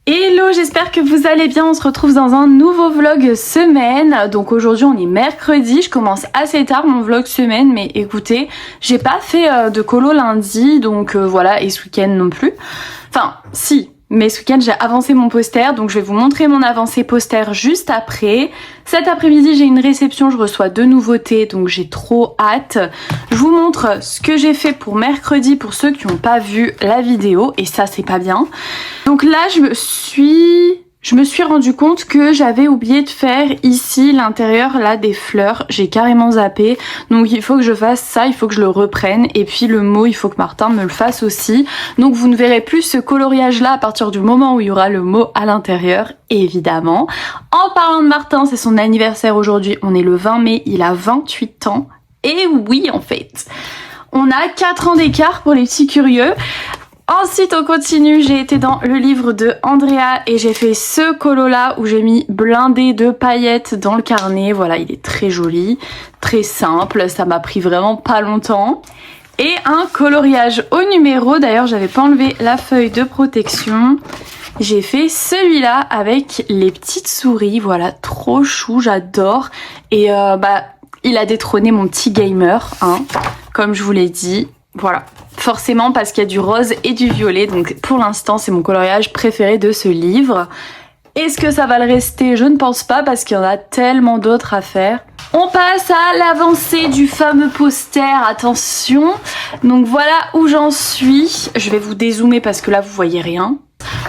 Hello, j'espère que vous allez bien, on se retrouve dans un nouveau vlog semaine. Donc aujourd'hui on est mercredi, je commence assez tard mon vlog semaine, mais écoutez, j'ai pas fait de colo lundi, donc voilà, et ce week-end non plus. Enfin, si, mais ce week-end j'ai avancé mon poster, donc je vais vous montrer mon avancée poster juste après. Cet après-midi j'ai une réception, je reçois 2 nouveautés, donc j'ai trop hâte. Je vous montre ce que j'ai fait pour mercredi pour ceux qui n'ont pas vu la vidéo, et ça c'est pas bien. Donc là je me suis rendu compte que j'avais oublié de faire ici l'intérieur là des fleurs, j'ai carrément zappé, donc il faut que je fasse ça, il faut que je le reprenne, et puis le mot il faut que Martin me le fasse aussi, donc vous ne verrez plus ce coloriage là à partir du moment où il y aura le mot à l'intérieur, évidemment. En parlant de Martin, c'est son anniversaire aujourd'hui, on est le 20 mai, il a 28 ans, et oui en fait, on a 4 ans d'écart pour les petits curieux. Ensuite on continue, j'ai été dans le livre de Andrea et j'ai fait ce colo là où j'ai mis blindé de paillettes dans le carnet. Voilà, il est très joli, très simple, ça m'a pris vraiment pas longtemps. Et un coloriage au numéro, d'ailleurs j'avais pas enlevé la feuille de protection. J'ai fait celui-là avec les petites souris, voilà, trop chou, j'adore. Et il a détrôné mon petit gamer, hein, comme je vous l'ai dit. Voilà, forcément parce qu'il y a du rose et du violet, donc pour l'instant c'est mon coloriage préféré de ce livre. Est-ce que ça va le rester? Je ne pense pas parce qu'il y en a tellement d'autres à faire. On passe à l'avancée du fameux poster, attention. Donc voilà où j'en suis. Je vais vous dézoomer parce que là vous voyez rien.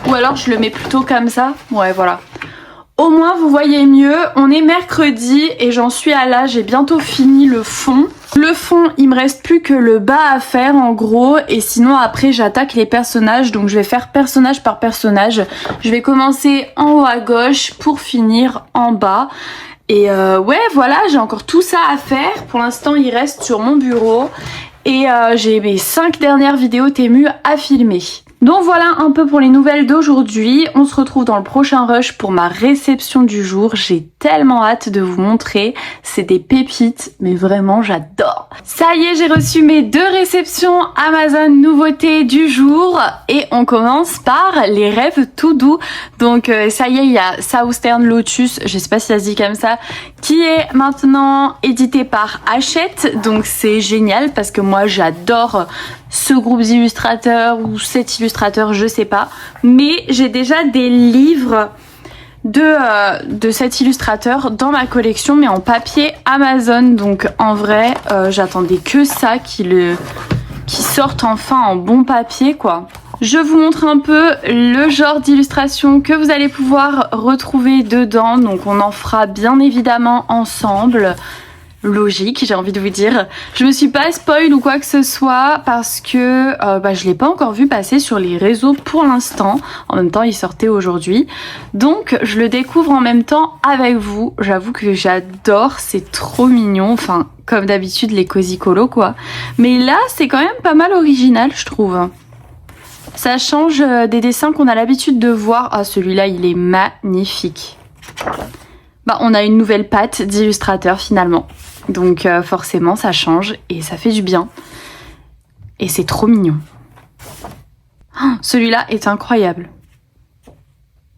Ou alors je le mets plutôt comme ça. Ouais voilà. Au moins vous voyez mieux, on est mercredi et j'en suis à là, j'ai bientôt fini le fond. Le fond, il me reste plus que le bas à faire en gros, et sinon après j'attaque les personnages, donc je vais faire personnage par personnage. Je vais commencer en haut à gauche pour finir en bas. Et ouais voilà, j'ai encore tout ça à faire, pour l'instant il reste sur mon bureau. Et j'ai mes 5 dernières vidéos Temu à filmer. Donc voilà un peu pour les nouvelles d'aujourd'hui. On se retrouve dans le prochain rush pour ma réception du jour. J'ai tellement hâte de vous montrer. C'est des pépites, mais vraiment j'adore. Ça y est, j'ai reçu mes 2 réceptions Amazon nouveautés du jour. Et on commence par les rêves tout doux. Donc ça y est, il y a Southern Lotus, je sais pas si ça se dit comme ça, qui est maintenant édité par Hachette. Donc c'est génial parce que moi j'adore ce groupe d'illustrateurs ou cet illustrateur, je sais pas, mais j'ai déjà des livres de cet illustrateur dans ma collection, mais en papier Amazon. Donc en vrai j'attendais que ça qui sorte enfin en bon papier quoi. Je vous montre un peu le genre d'illustration que vous allez pouvoir retrouver dedans, donc on en fera bien évidemment ensemble. Logique, j'ai envie de vous dire. Je me suis pas spoil ou quoi que ce soit parce que je l'ai pas encore vu passer sur les réseaux pour l'instant. En même temps, il sortait aujourd'hui. Donc, je le découvre en même temps avec vous. J'avoue que j'adore, c'est trop mignon. Enfin, comme d'habitude, les cozy colo quoi. Mais là, c'est quand même pas mal original, je trouve. Ça change des dessins qu'on a l'habitude de voir. Ah, celui-là, il est magnifique. On a une nouvelle patte d'illustrateur finalement. Donc forcément ça change et ça fait du bien. Et c'est trop mignon. Oh, celui-là est incroyable.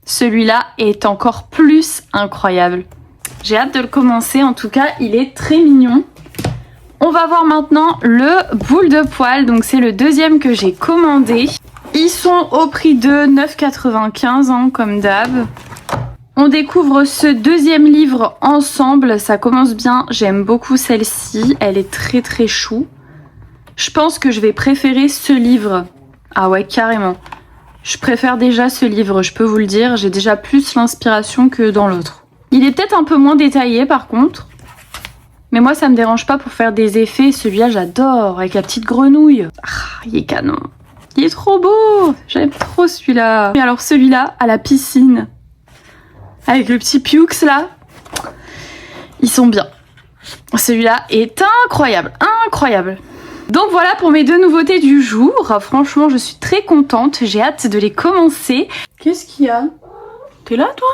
Celui-là est encore plus incroyable. J'ai hâte de le commencer, en tout cas il est très mignon. On va voir maintenant le boule de poil, donc c'est le deuxième que j'ai commandé. Ils sont au prix de 9,95 hein, comme d'hab. On découvre ce deuxième livre ensemble, ça commence bien, j'aime beaucoup celle-ci, elle est très très chou. Je pense que je vais préférer ce livre. Ah ouais, carrément. Je préfère déjà ce livre, je peux vous le dire, j'ai déjà plus l'inspiration que dans l'autre. Il est peut-être un peu moins détaillé par contre, mais moi ça me dérange pas pour faire des effets, celui-là j'adore, avec la petite grenouille. Ah, il est canon. Il est trop beau, j'aime trop celui-là. Et alors celui-là, à la piscine. Avec le petit Piux là, ils sont bien. Celui-là est incroyable, incroyable. Donc voilà pour mes 2 nouveautés du jour. Franchement, je suis très contente, j'ai hâte de les commencer. Qu'est-ce qu'il y a? T'es là toi?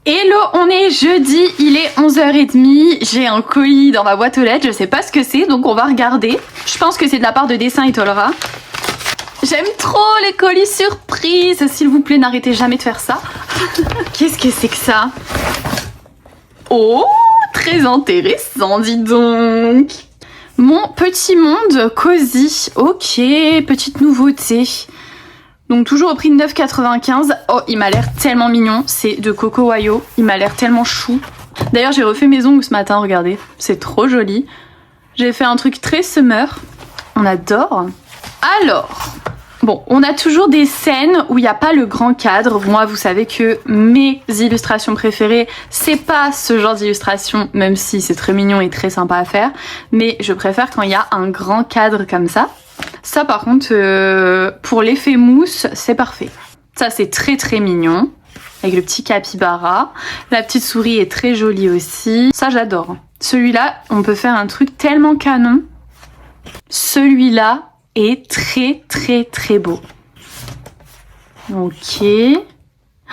Hello, on est jeudi, il est 11h30, j'ai un colis dans ma boîte aux lettres, je sais pas ce que c'est, donc on va regarder. Je pense que c'est de la part de Dessin Etolera. J'aime trop les colis surprises, s'il vous plaît, n'arrêtez jamais de faire ça. Qu'est-ce que c'est que ça? Oh, très intéressant, dis donc. Mon petit monde cosy, ok, petite nouveauté. Donc toujours au prix de 9,95. Oh, il m'a l'air tellement mignon. C'est de Coco Wayo. Il m'a l'air tellement chou. D'ailleurs, j'ai refait mes ongles ce matin, regardez. C'est trop joli. J'ai fait un truc très summer. On adore. Alors, bon, on a toujours des scènes où il n'y a pas le grand cadre. Moi, vous savez que mes illustrations préférées, c'est pas ce genre d'illustration, même si c'est très mignon et très sympa à faire. Mais je préfère quand il y a un grand cadre comme ça. Ça par contre, pour l'effet mousse, c'est parfait. Ça c'est très très mignon, avec le petit capybara. La petite souris est très jolie aussi. Ça j'adore. Celui-là, on peut faire un truc tellement canon. Celui-là est très très très beau. Ok.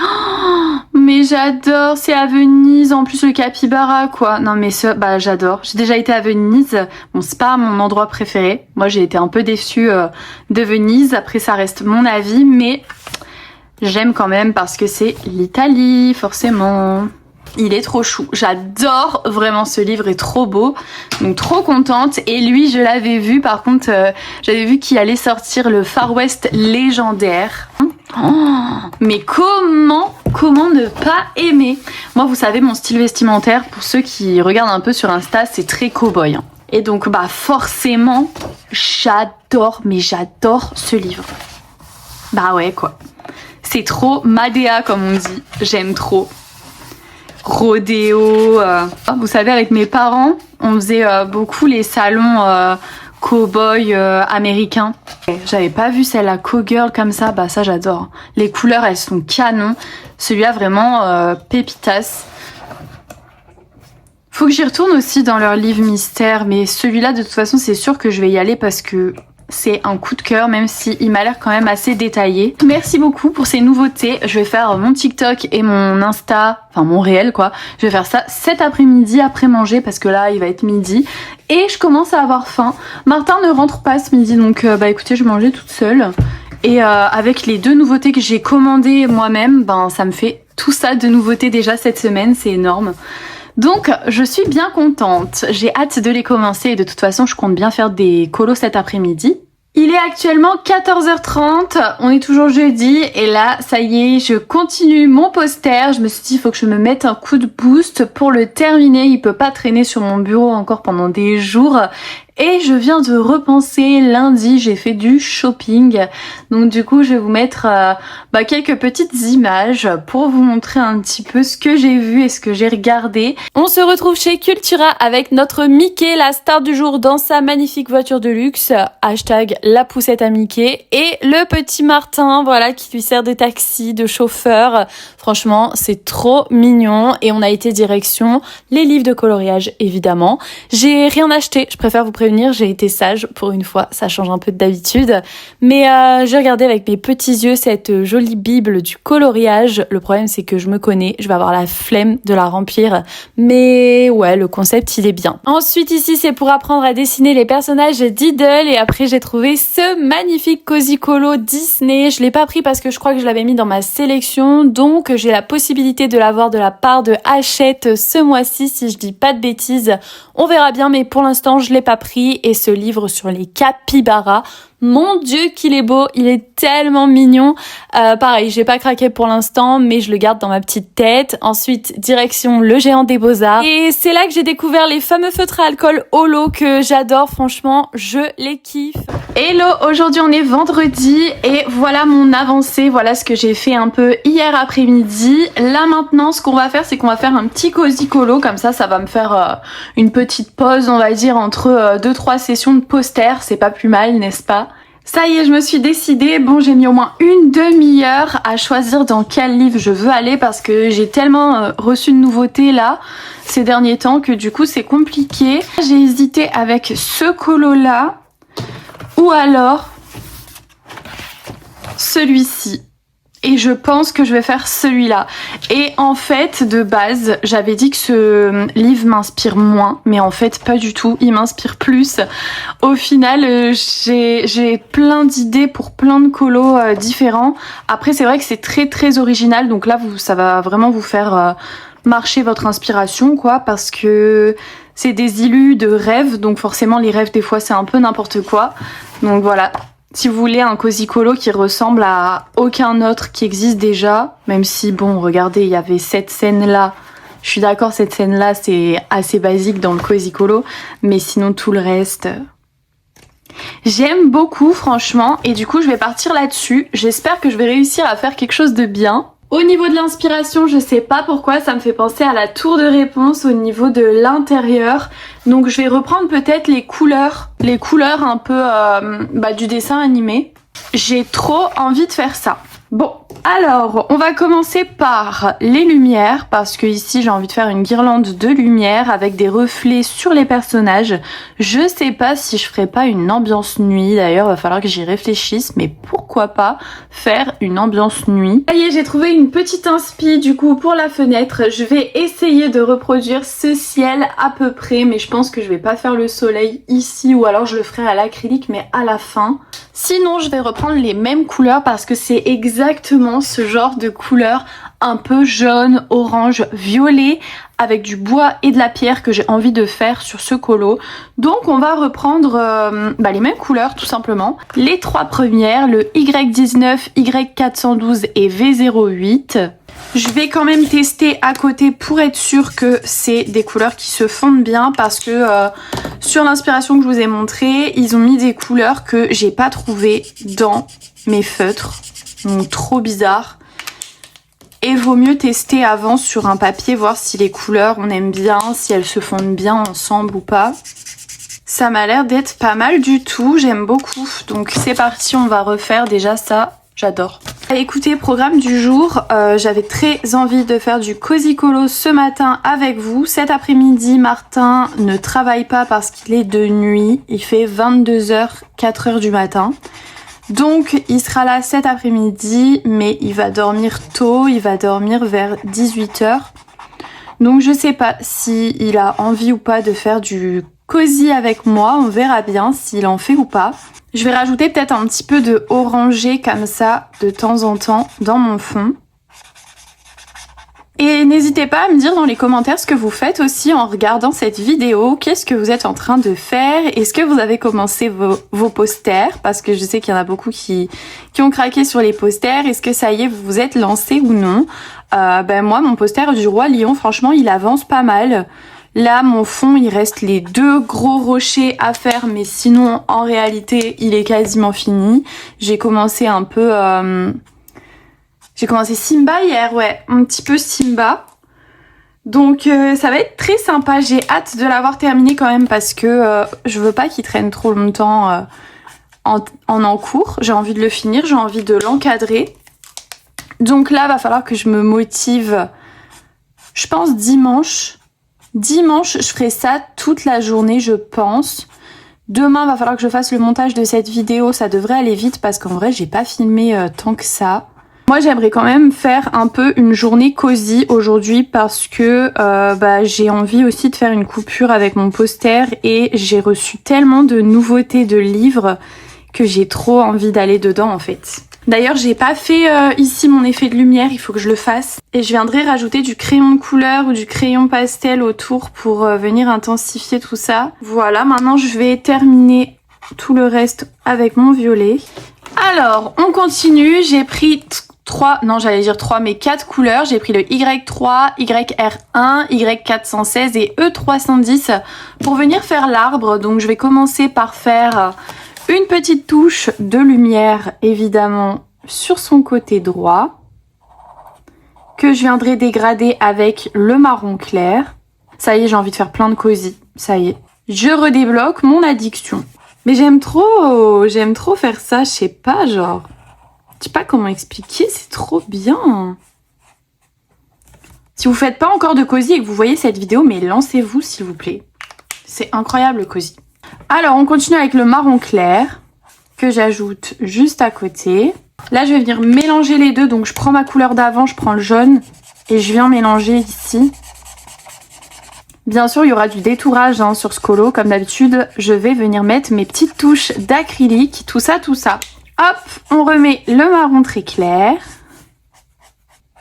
Oh, mais j'adore, c'est à Venise, en plus le capybara quoi. Non mais ça, bah j'adore. J'ai déjà été à Venise, bon c'est pas mon endroit préféré. Moi j'ai été un peu déçue de Venise, après ça reste mon avis, mais j'aime quand même parce que c'est l'Italie, forcément. Il est trop chou, j'adore vraiment ce livre, est trop beau, donc trop contente. Et lui je l'avais vu, par contre j'avais vu qu'il allait sortir le Far West légendaire. Oh, mais comment ne pas aimer? Moi vous savez mon style vestimentaire, pour ceux qui regardent un peu sur Insta, c'est très cow-boy hein. Et donc bah forcément j'adore, mais j'adore ce livre. Bah ouais quoi, c'est trop Madea comme on dit, j'aime trop. Rodéo, vous savez avec mes parents on faisait beaucoup les salons cow-boy américains. J'avais pas vu celle-là cowgirl comme ça, bah ça j'adore. Les couleurs elles sont canon. Celui-là vraiment pépitas. Faut que j'y retourne aussi dans leur livre mystère, mais celui-là de toute façon c'est sûr que je vais y aller parce que c'est un coup de cœur, même s'il m'a l'air quand même assez détaillé. Merci beaucoup pour ces nouveautés. Je vais faire mon TikTok et mon Insta, enfin mon réel quoi. Je vais faire ça cet après-midi après manger parce que là il va être midi. Et je commence à avoir faim. Martin ne rentre pas ce midi donc bah écoutez je vais manger toute seule. Et avec les 2 nouveautés que j'ai commandées moi-même, ben ça me fait tout ça de nouveautés déjà cette semaine, c'est énorme. Donc je suis bien contente, j'ai hâte de les commencer et de toute façon je compte bien faire des colos cet après-midi. Il est actuellement 14h30, on est toujours jeudi et là ça y est je continue mon poster. Je me suis dit il faut que je me mette un coup de boost pour le terminer, il peut pas traîner sur mon bureau encore pendant des jours. Et je viens de repenser, lundi j'ai fait du shopping, donc du coup je vais vous mettre quelques petites images pour vous montrer un petit peu ce que j'ai vu et ce que j'ai regardé. On se retrouve chez Cultura avec notre Mickey, la star du jour dans sa magnifique voiture de luxe, hashtag la poussette à Mickey, et le petit Martin, voilà, qui lui sert de taxi, de chauffeur. Franchement c'est trop mignon et on a été direction les livres de coloriage évidemment. J'ai rien acheté, je préfère vous prévenir. J'ai été sage pour une fois, ça change un peu d'habitude. Mais j'ai regardé avec mes petits yeux cette jolie bible du coloriage. Le problème c'est que je me connais, je vais avoir la flemme de la remplir. Mais ouais, le concept il est bien. Ensuite ici c'est pour apprendre à dessiner les personnages d'Idle. Et après j'ai trouvé ce magnifique Cozy Colo Disney. Je l'ai pas pris parce que je crois que je l'avais mis dans ma sélection. Donc j'ai la possibilité de l'avoir de la part de Hachette ce mois-ci si je dis pas de bêtises. On verra bien mais pour l'instant je l'ai pas pris. Et ce livre sur les capybaras, mon dieu qu'il est beau, il est tellement mignon. Pareil, j'ai pas craqué pour l'instant, mais je le garde dans ma petite tête. Ensuite, direction le géant des beaux-arts. Et c'est là que j'ai découvert les fameux feutres à alcool holo que j'adore, franchement, je les kiffe. Hello, aujourd'hui on est vendredi et voilà mon avancée, voilà ce que j'ai fait un peu hier après-midi. Là maintenant, ce qu'on va faire, c'est qu'on va faire un petit cozy colo, comme ça va me faire une petite pause, on va dire, entre 2-3 sessions de poster, c'est pas plus mal, n'est-ce pas? Ça y est, je me suis décidée. Bon, j'ai mis au moins une demi-heure à choisir dans quel livre je veux aller parce que j'ai tellement reçu de nouveautés là ces derniers temps que du coup c'est compliqué. J'ai hésité avec ce colo là ou alors celui-ci. Et je pense que je vais faire celui-là. Et en fait, de base, j'avais dit que ce livre m'inspire moins, mais en fait, pas du tout. Il m'inspire plus. Au final, j'ai plein d'idées pour plein de colos différents. Après, c'est vrai que c'est très très original. Donc là, ça va vraiment vous faire marcher votre inspiration, quoi, parce que c'est des illus de rêves. Donc forcément, les rêves, des fois, c'est un peu n'importe quoi. Donc voilà. Si vous voulez un cosy colo qui ressemble à aucun autre qui existe déjà, même si, bon, regardez, il y avait cette scène-là. Je suis d'accord, cette scène-là, c'est assez basique dans le cosy colo, mais sinon, tout le reste... J'aime beaucoup, franchement, et du coup, je vais partir là-dessus. J'espère que je vais réussir à faire quelque chose de bien. Au niveau de l'inspiration, je sais pas pourquoi, ça me fait penser à la tour de réponse au niveau de l'intérieur. Donc je vais reprendre peut-être les couleurs un peu du dessin animé. J'ai trop envie de faire ça. Bon, alors on va commencer par les lumières parce que ici j'ai envie de faire une guirlande de lumière avec des reflets sur les personnages. Je sais pas si je ferai pas une ambiance nuit, d'ailleurs va falloir que j'y réfléchisse, mais pourquoi pas faire une ambiance nuit. Ça y est, j'ai trouvé une petite inspi du coup pour la fenêtre. Je vais essayer de reproduire ce ciel à peu près, mais je pense que je vais pas faire le soleil ici ou alors je le ferai à l'acrylique mais à la fin. Sinon, je vais reprendre les mêmes couleurs parce que c'est exactement ce genre de couleur un peu jaune, orange, violet avec du bois et de la pierre que j'ai envie de faire sur ce colo. Donc on va reprendre les mêmes couleurs tout simplement. Les trois premières, le Y19, Y412 et V08. Je vais quand même tester à côté pour être sûre que c'est des couleurs qui se fondent bien parce que sur l'inspiration que je vous ai montré, ils ont mis des couleurs que j'ai pas trouvées dans mes feutres. Donc trop bizarre. Et vaut mieux tester avant sur un papier, voir si les couleurs on aime bien, si elles se fondent bien ensemble ou pas. Ça m'a l'air d'être pas mal du tout, j'aime beaucoup. Donc c'est parti, on va refaire déjà ça, j'adore. Écoutez, programme du jour, j'avais très envie de faire du cosy colo ce matin avec vous. Cet après-midi, Martin ne travaille pas parce qu'il est de nuit, il fait 22h, 4h du matin. Donc il sera là cet après-midi, mais il va dormir tôt, il va dormir vers 18h. Donc je sais pas s'il a envie ou pas de faire du cosy avec moi, on verra bien s'il en fait ou pas. Je vais rajouter peut-être un petit peu de orangé comme ça de temps en temps dans mon fond. Et n'hésitez pas à me dire dans les commentaires ce que vous faites aussi en regardant cette vidéo. Qu'est-ce que vous êtes en train de faire? Est-ce que vous avez commencé vos posters? Parce que je sais qu'il y en a beaucoup qui ont craqué sur les posters. Est-ce que ça y est, vous vous êtes lancé ou non? Moi, mon poster du Roi Lion, franchement, il avance pas mal. Là, mon fond, il reste les deux gros rochers à faire. Mais sinon, en réalité, il est quasiment fini. J'ai commencé un peu... J'ai commencé Simba hier, ouais, un petit peu Simba. Donc ça va être très sympa, j'ai hâte de l'avoir terminé quand même parce que je veux pas qu'il traîne trop longtemps en cours. J'ai envie de le finir, j'ai envie de l'encadrer. Donc là, va falloir que je me motive, je pense dimanche. Dimanche, je ferai ça toute la journée, je pense. Demain, va falloir que je fasse le montage de cette vidéo, ça devrait aller vite parce qu'en vrai, j'ai pas filmé tant que ça. Moi j'aimerais quand même faire un peu une journée cosy aujourd'hui parce que j'ai envie aussi de faire une coupure avec mon poster et j'ai reçu tellement de nouveautés de livres que j'ai trop envie d'aller dedans en fait. D'ailleurs j'ai pas fait ici mon effet de lumière, il faut que je le fasse. Et je viendrai rajouter du crayon de couleur ou du crayon pastel autour pour venir intensifier tout ça. Voilà, maintenant je vais terminer tout le reste avec mon violet. Alors on continue, j'ai pris... 4 couleurs. J'ai pris le Y3, YR1, Y416 et E310 pour venir faire l'arbre. Donc je vais commencer par faire une petite touche de lumière évidemment sur son côté droit que je viendrai dégrader avec le marron clair. Ça y est, j'ai envie de faire plein de cosy. Ça y est. Je redébloque mon addiction. Mais j'aime trop faire ça, je sais pas, genre... Je sais pas comment expliquer, c'est trop bien. Si vous faites pas encore de cosy et que vous voyez cette vidéo, mais lancez-vous s'il vous plaît. C'est incroyable le cosy. Alors on continue avec le marron clair que j'ajoute juste à côté. Là, je vais venir mélanger les deux. Donc, je prends ma couleur d'avant, je prends le jaune et je viens mélanger ici. Bien sûr, il y aura du détourage hein, sur ce colo. Comme d'habitude, je vais venir mettre mes petites touches d'acrylique. Tout ça, tout ça. Hop, on remet le marron très clair.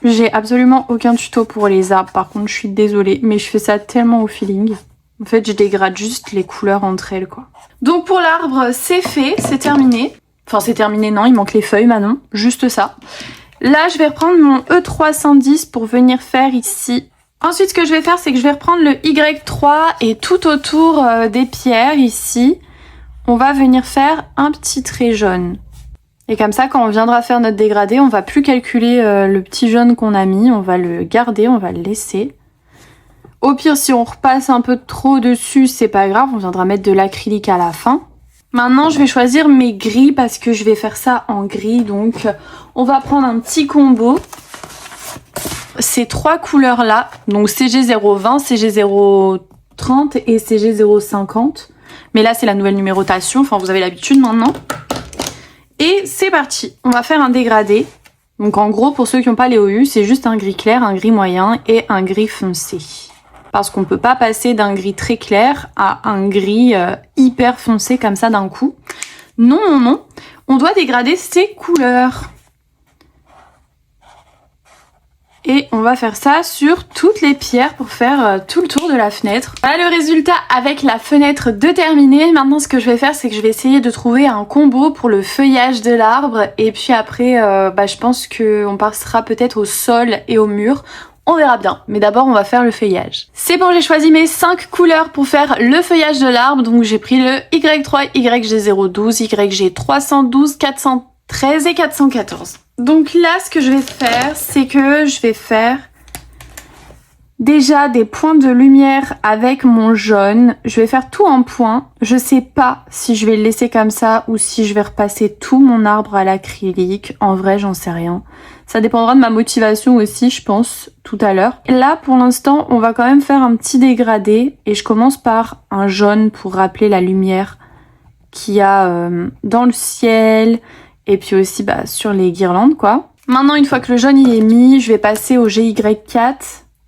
J'ai absolument aucun tuto pour les arbres. Par contre, je suis désolée, mais je fais ça tellement au feeling. En fait, je dégrade juste les couleurs entre elles, quoi. Donc pour l'arbre, c'est fait, c'est terminé. Enfin, c'est terminé, non, il manque les feuilles, Manon. Juste ça. Là, je vais reprendre mon E310 pour venir faire ici. Ensuite, ce que je vais faire, c'est que je vais reprendre le Y3 et tout autour des pierres, ici, on va venir faire un petit trait jaune. Et comme ça, quand on viendra faire notre dégradé, on va plus calculer le petit jaune qu'on a mis, on va le garder, on va le laisser. Au pire, si on repasse un peu trop dessus, c'est pas grave, on viendra mettre de l'acrylique à la fin. Maintenant, je vais choisir mes gris parce que je vais faire ça en gris. Donc, on va prendre un petit combo. Ces trois couleurs-là, donc CG020, CG030 et CG050. Mais là, c'est la nouvelle numérotation, enfin, vous avez l'habitude maintenant. Et c'est parti, on va faire un dégradé. Donc en gros, pour ceux qui n'ont pas les OU, c'est juste un gris clair, un gris moyen et un gris foncé. Parce qu'on ne peut pas passer d'un gris très clair à un gris hyper foncé comme ça d'un coup. Non, non, non, on doit dégrader ces couleurs. Et on va faire ça sur toutes les pierres pour faire tout le tour de la fenêtre. Voilà le résultat avec la fenêtre de terminer. Maintenant, ce que je vais faire, c'est que je vais essayer de trouver un combo pour le feuillage de l'arbre. Et puis après, je pense qu'on passera peut-être au sol et au mur. On verra bien, mais d'abord on va faire le feuillage. C'est bon, j'ai choisi mes 5 couleurs pour faire le feuillage de l'arbre. Donc j'ai pris le Y3, YG012, YG312, 413 et 414. Donc là, ce que je vais faire, c'est que je vais faire déjà des points de lumière avec mon jaune. Je vais faire tout en points. Je sais pas si je vais le laisser comme ça ou si je vais repasser tout mon arbre à l'acrylique. En vrai, j'en sais rien. Ça dépendra de ma motivation aussi, je pense, tout à l'heure. Là, pour l'instant, on va quand même faire un petit dégradé. Et je commence par un jaune pour rappeler la lumière qu'il y a dans le ciel. Et puis aussi sur les guirlandes, quoi. Maintenant, une fois que le jaune il est mis, je vais passer au GY4.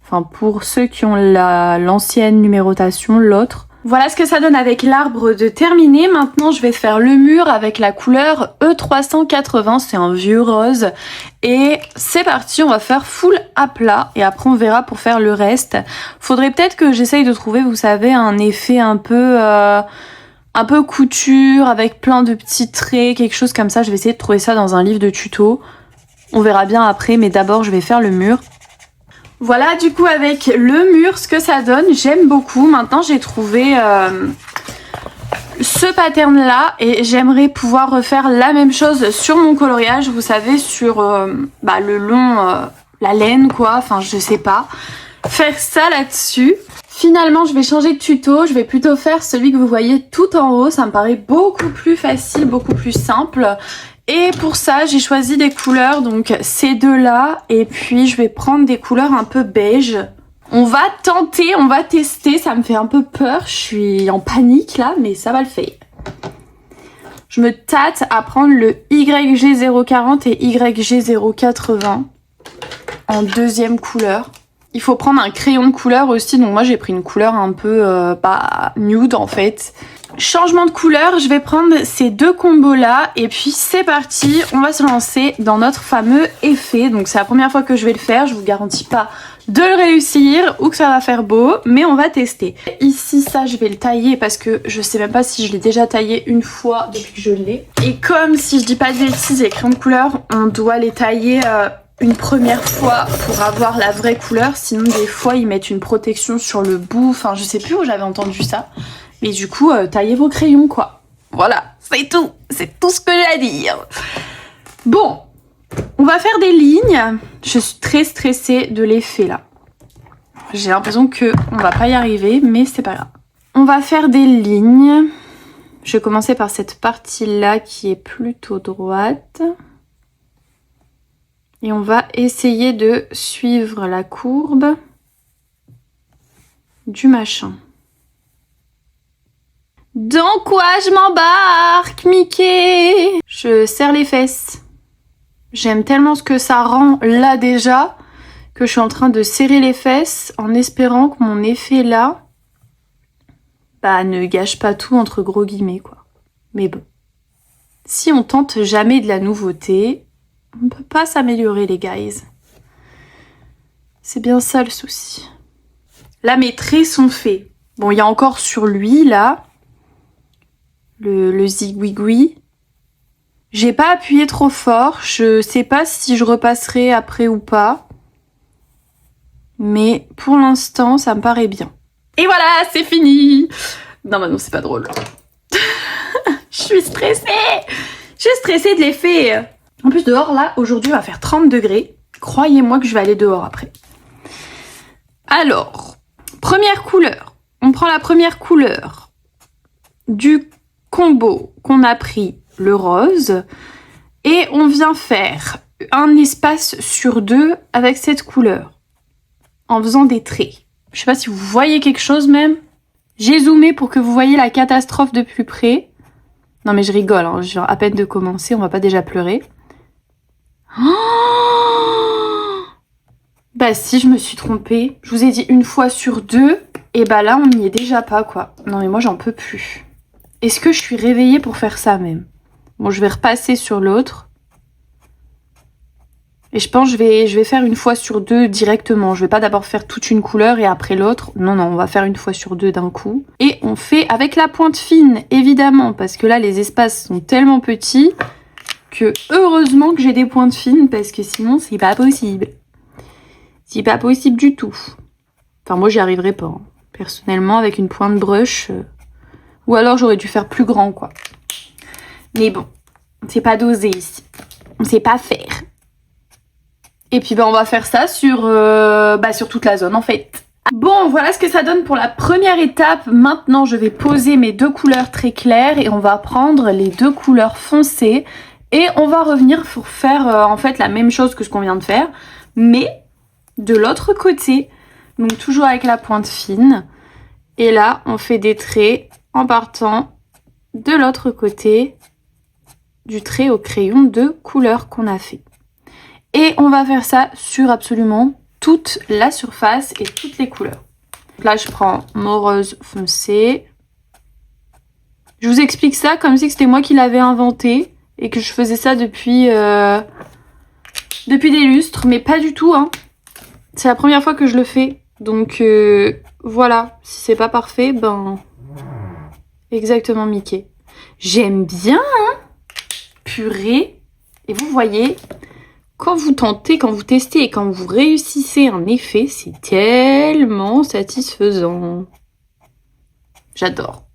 Enfin, pour ceux qui ont l'ancienne numérotation, l'autre. Voilà ce que ça donne avec l'arbre de terminé. Maintenant, je vais faire le mur avec la couleur E380. C'est un vieux rose. Et c'est parti, on va faire full à plat. Et après, on verra pour faire le reste. Faudrait peut-être que j'essaye de trouver, vous savez, un effet un peu couture avec plein de petits traits, quelque chose comme ça. Je vais essayer de trouver ça dans un livre de tuto. On verra bien après, mais d'abord, je vais faire le mur. Voilà du coup avec le mur ce que ça donne, j'aime beaucoup. Maintenant j'ai trouvé ce pattern là et j'aimerais pouvoir refaire la même chose sur mon coloriage, vous savez, sur le long, la laine quoi, enfin je sais pas. Faire ça là-dessus. Finalement je vais changer de tuto, je vais plutôt faire celui que vous voyez tout en haut, ça me paraît beaucoup plus facile, beaucoup plus simple. Et pour ça, j'ai choisi des couleurs, donc ces deux-là. Et puis, je vais prendre des couleurs un peu beige. On va tenter, on va tester. Ça me fait un peu peur. Je suis en panique là, mais ça va le faire. Je me tâte à prendre le YG040 et YG080 en deuxième couleur. Il faut prendre un crayon de couleur aussi. Donc moi, j'ai pris une couleur un peu nude en fait. Changement de couleur, je vais prendre ces deux combos là et puis c'est parti, on va se lancer dans notre fameux effet. Donc c'est la première fois que je vais le faire, je vous garantis pas de le réussir ou que ça va faire beau, mais on va tester. Ici ça je vais le tailler parce que je sais même pas si je l'ai déjà taillé une fois depuis que je l'ai. Et comme si je dis pas de bêtises, les crayons de couleur, on doit les tailler une première fois pour avoir la vraie couleur, sinon des fois ils mettent une protection sur le bout, enfin je sais plus où j'avais entendu ça. Mais du coup, taillez vos crayons, quoi. Voilà, c'est tout. C'est tout ce que j'ai à dire. Bon, on va faire des lignes. Je suis très stressée de l'effet, là. J'ai l'impression qu'on va pas y arriver, mais c'est pas grave. On va faire des lignes. Je vais commencer par cette partie-là qui est plutôt droite. Et on va essayer de suivre la courbe du machin. Dans quoi je m'embarque, Mickey? Je serre les fesses. J'aime tellement ce que ça rend là déjà que je suis en train de serrer les fesses en espérant que mon effet là ne gâche pas tout entre gros guillemets quoi. Mais bon, si on tente jamais de la nouveauté, on peut pas s'améliorer les guys. C'est bien ça le souci. Là mes traits sont faits. Bon, il y a encore sur lui là le zigouigoui. J'ai pas appuyé trop fort, je sais pas si je repasserai après ou pas. Mais pour l'instant, ça me paraît bien. Et voilà, c'est fini. Non, c'est pas drôle. Je suis stressée. Je suis stressée de l'effet. En plus, dehors, là, aujourd'hui, il va faire 30 degrés. Croyez-moi que je vais aller dehors après. Alors, première couleur. On prend la première couleur du combo qu'on a pris, le rose. Et on vient faire un espace sur 2 avec cette couleur. En faisant des traits. Je sais pas si vous voyez quelque chose même. J'ai zoomé pour que vous voyez la catastrophe de plus près. Non mais je rigole, hein. Je viens à peine de commencer, on va pas déjà pleurer. Oh bah si, je me suis trompée. Je vous ai dit une fois sur 2, et bah là on n'y est déjà pas quoi. Non mais moi j'en peux plus. Est-ce que je suis réveillée pour faire ça même? Bon, je vais repasser sur l'autre. Et je pense que je vais faire une fois sur 2 directement. Je vais pas d'abord faire toute une couleur et après l'autre. Non, on va faire une fois sur 2 d'un coup. Et on fait avec la pointe fine, évidemment, parce que là, les espaces sont tellement petits que heureusement que j'ai des pointes fines, parce que sinon, c'est pas possible. C'est pas possible du tout. Enfin, moi, j'y arriverai pas. Hein. Personnellement, avec une pointe brush. Ou alors, j'aurais dû faire plus grand, quoi. Mais bon, on sait pas doser ici. On sait pas faire. Et puis on va faire ça sur toute la zone en fait. Bon, voilà ce que ça donne pour la première étape. Maintenant, je vais poser mes 2 couleurs très claires et on va prendre les 2 couleurs foncées. Et on va revenir pour faire en fait la même chose que ce qu'on vient de faire, mais de l'autre côté. Donc toujours avec la pointe fine. Et là, on fait des traits en partant de l'autre côté du trait au crayon de couleur qu'on a fait. Et on va faire ça sur absolument toute la surface et toutes les couleurs. Là, je prends mon rose foncé. Je vous explique ça comme si c'était moi qui l'avais inventé et que je faisais ça depuis des lustres, mais pas du tout. Hein. C'est la première fois que je le fais. Donc voilà, si c'est pas parfait, exactement Mickey. J'aime bien, hein, purée. Et vous voyez... Quand vous tentez, quand vous testez et quand vous réussissez un effet, c'est tellement satisfaisant. J'adore.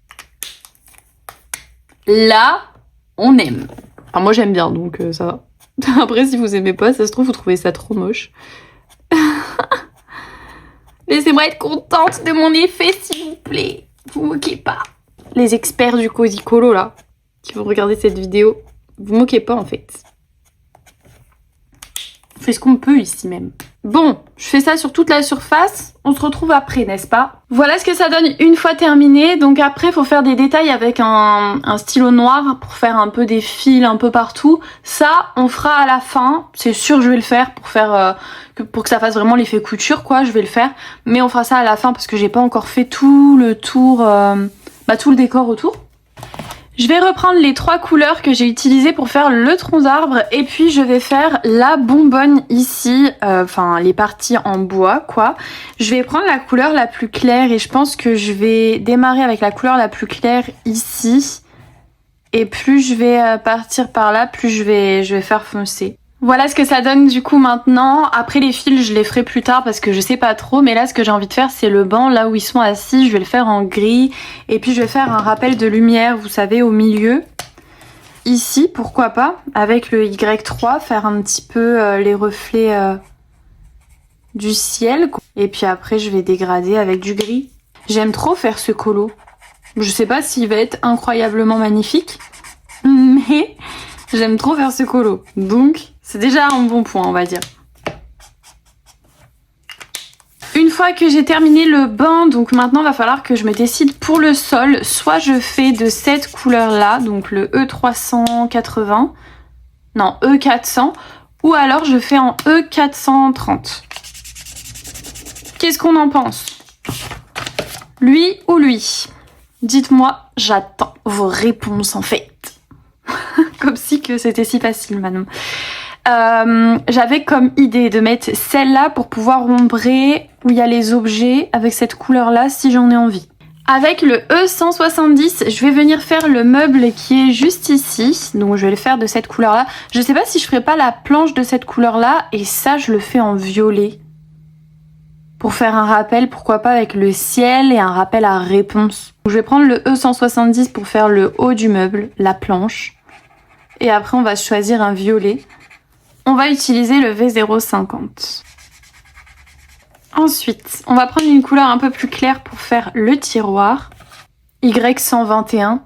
Là, on aime. Enfin, moi j'aime bien, donc ça va. Après, si vous aimez pas, ça se trouve, vous trouvez ça trop moche. Laissez-moi être contente de mon effet, s'il vous plaît. Vous moquez pas. Les experts du Cozy Colo, là, qui vont regarder cette vidéo, vous moquez pas, en fait. On fait ce qu'on peut ici même. Bon, je fais ça sur toute la surface. On se retrouve après, n'est-ce pas? Voilà ce que ça donne une fois terminé. Donc après, il faut faire des détails avec un stylo noir pour faire un peu des fils un peu partout. Ça, on fera à la fin. C'est sûr, je vais le faire pour faire pour que ça fasse vraiment l'effet couture, quoi. Je vais le faire. Mais on fera ça à la fin parce que j'ai pas encore fait tout le tour, tout le décor autour. Je vais reprendre les 3 couleurs que j'ai utilisées pour faire le tronc d'arbre et puis je vais faire la bonbonne ici, les parties en bois quoi. Je vais prendre la couleur la plus claire et je pense que je vais démarrer avec la couleur la plus claire ici. Et plus je vais partir par là, plus je vais faire foncer. Voilà ce que ça donne du coup maintenant. Après les fils, je les ferai plus tard parce que je sais pas trop. Mais là, ce que j'ai envie de faire, c'est le banc. Là où ils sont assis, je vais le faire en gris. Et puis je vais faire un rappel de lumière, vous savez, au milieu. Ici, pourquoi pas, avec le Y3, faire un petit peu les reflets du ciel. Et puis après, je vais dégrader avec du gris. J'aime trop faire ce colo. Je sais pas s'il va être incroyablement magnifique. Mais j'aime trop faire ce colo. Donc... c'est déjà un bon point, on va dire. Une fois que j'ai terminé le banc, donc maintenant il va falloir que je me décide pour le sol. Soit je fais de cette couleur-là, donc le E380, non E400, ou alors je fais en E430. Qu'est-ce qu'on en pense? Lui ou lui? Dites-moi, j'attends vos réponses en fait. Comme si que c'était si facile maintenant. J'avais comme idée de mettre celle-là pour pouvoir ombrer où il y a les objets avec cette couleur-là si j'en ai envie. Avec le E170, je vais venir faire le meuble qui est juste ici. Donc je vais le faire de cette couleur-là. Je sais pas si je ferai pas la planche de cette couleur-là et ça je le fais en violet. Pour faire un rappel, pourquoi pas avec le ciel et un rappel à réponse. Je vais prendre le E170 pour faire le haut du meuble, la planche. Et après on va choisir un violet. On va utiliser le V050. Ensuite, on va prendre une couleur un peu plus claire pour faire le tiroir. Y121.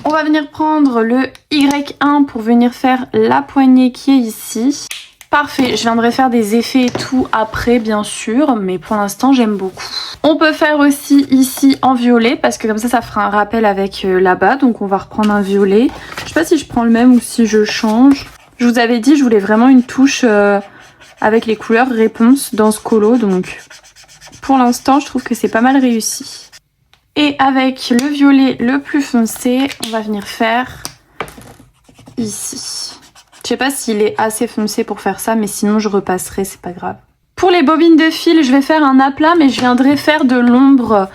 On va venir prendre le Y1 pour venir faire la poignée qui est ici. Parfait, je viendrai faire des effets et tout après bien sûr, mais pour l'instant j'aime beaucoup. On peut faire aussi ici en violet parce que comme ça fera un rappel avec là-bas, donc on va reprendre un violet. Je sais pas si je prends le même ou si je change. Je vous avais dit je voulais vraiment une touche avec les couleurs réponse dans ce colo, donc pour l'instant je trouve que c'est pas mal réussi. Et avec le violet le plus foncé, on va venir faire ici. Je sais pas s'il est assez foncé pour faire ça, mais sinon je repasserai, c'est pas grave. Pour les bobines de fil, je vais faire un aplat, mais je viendrai faire de l'ombre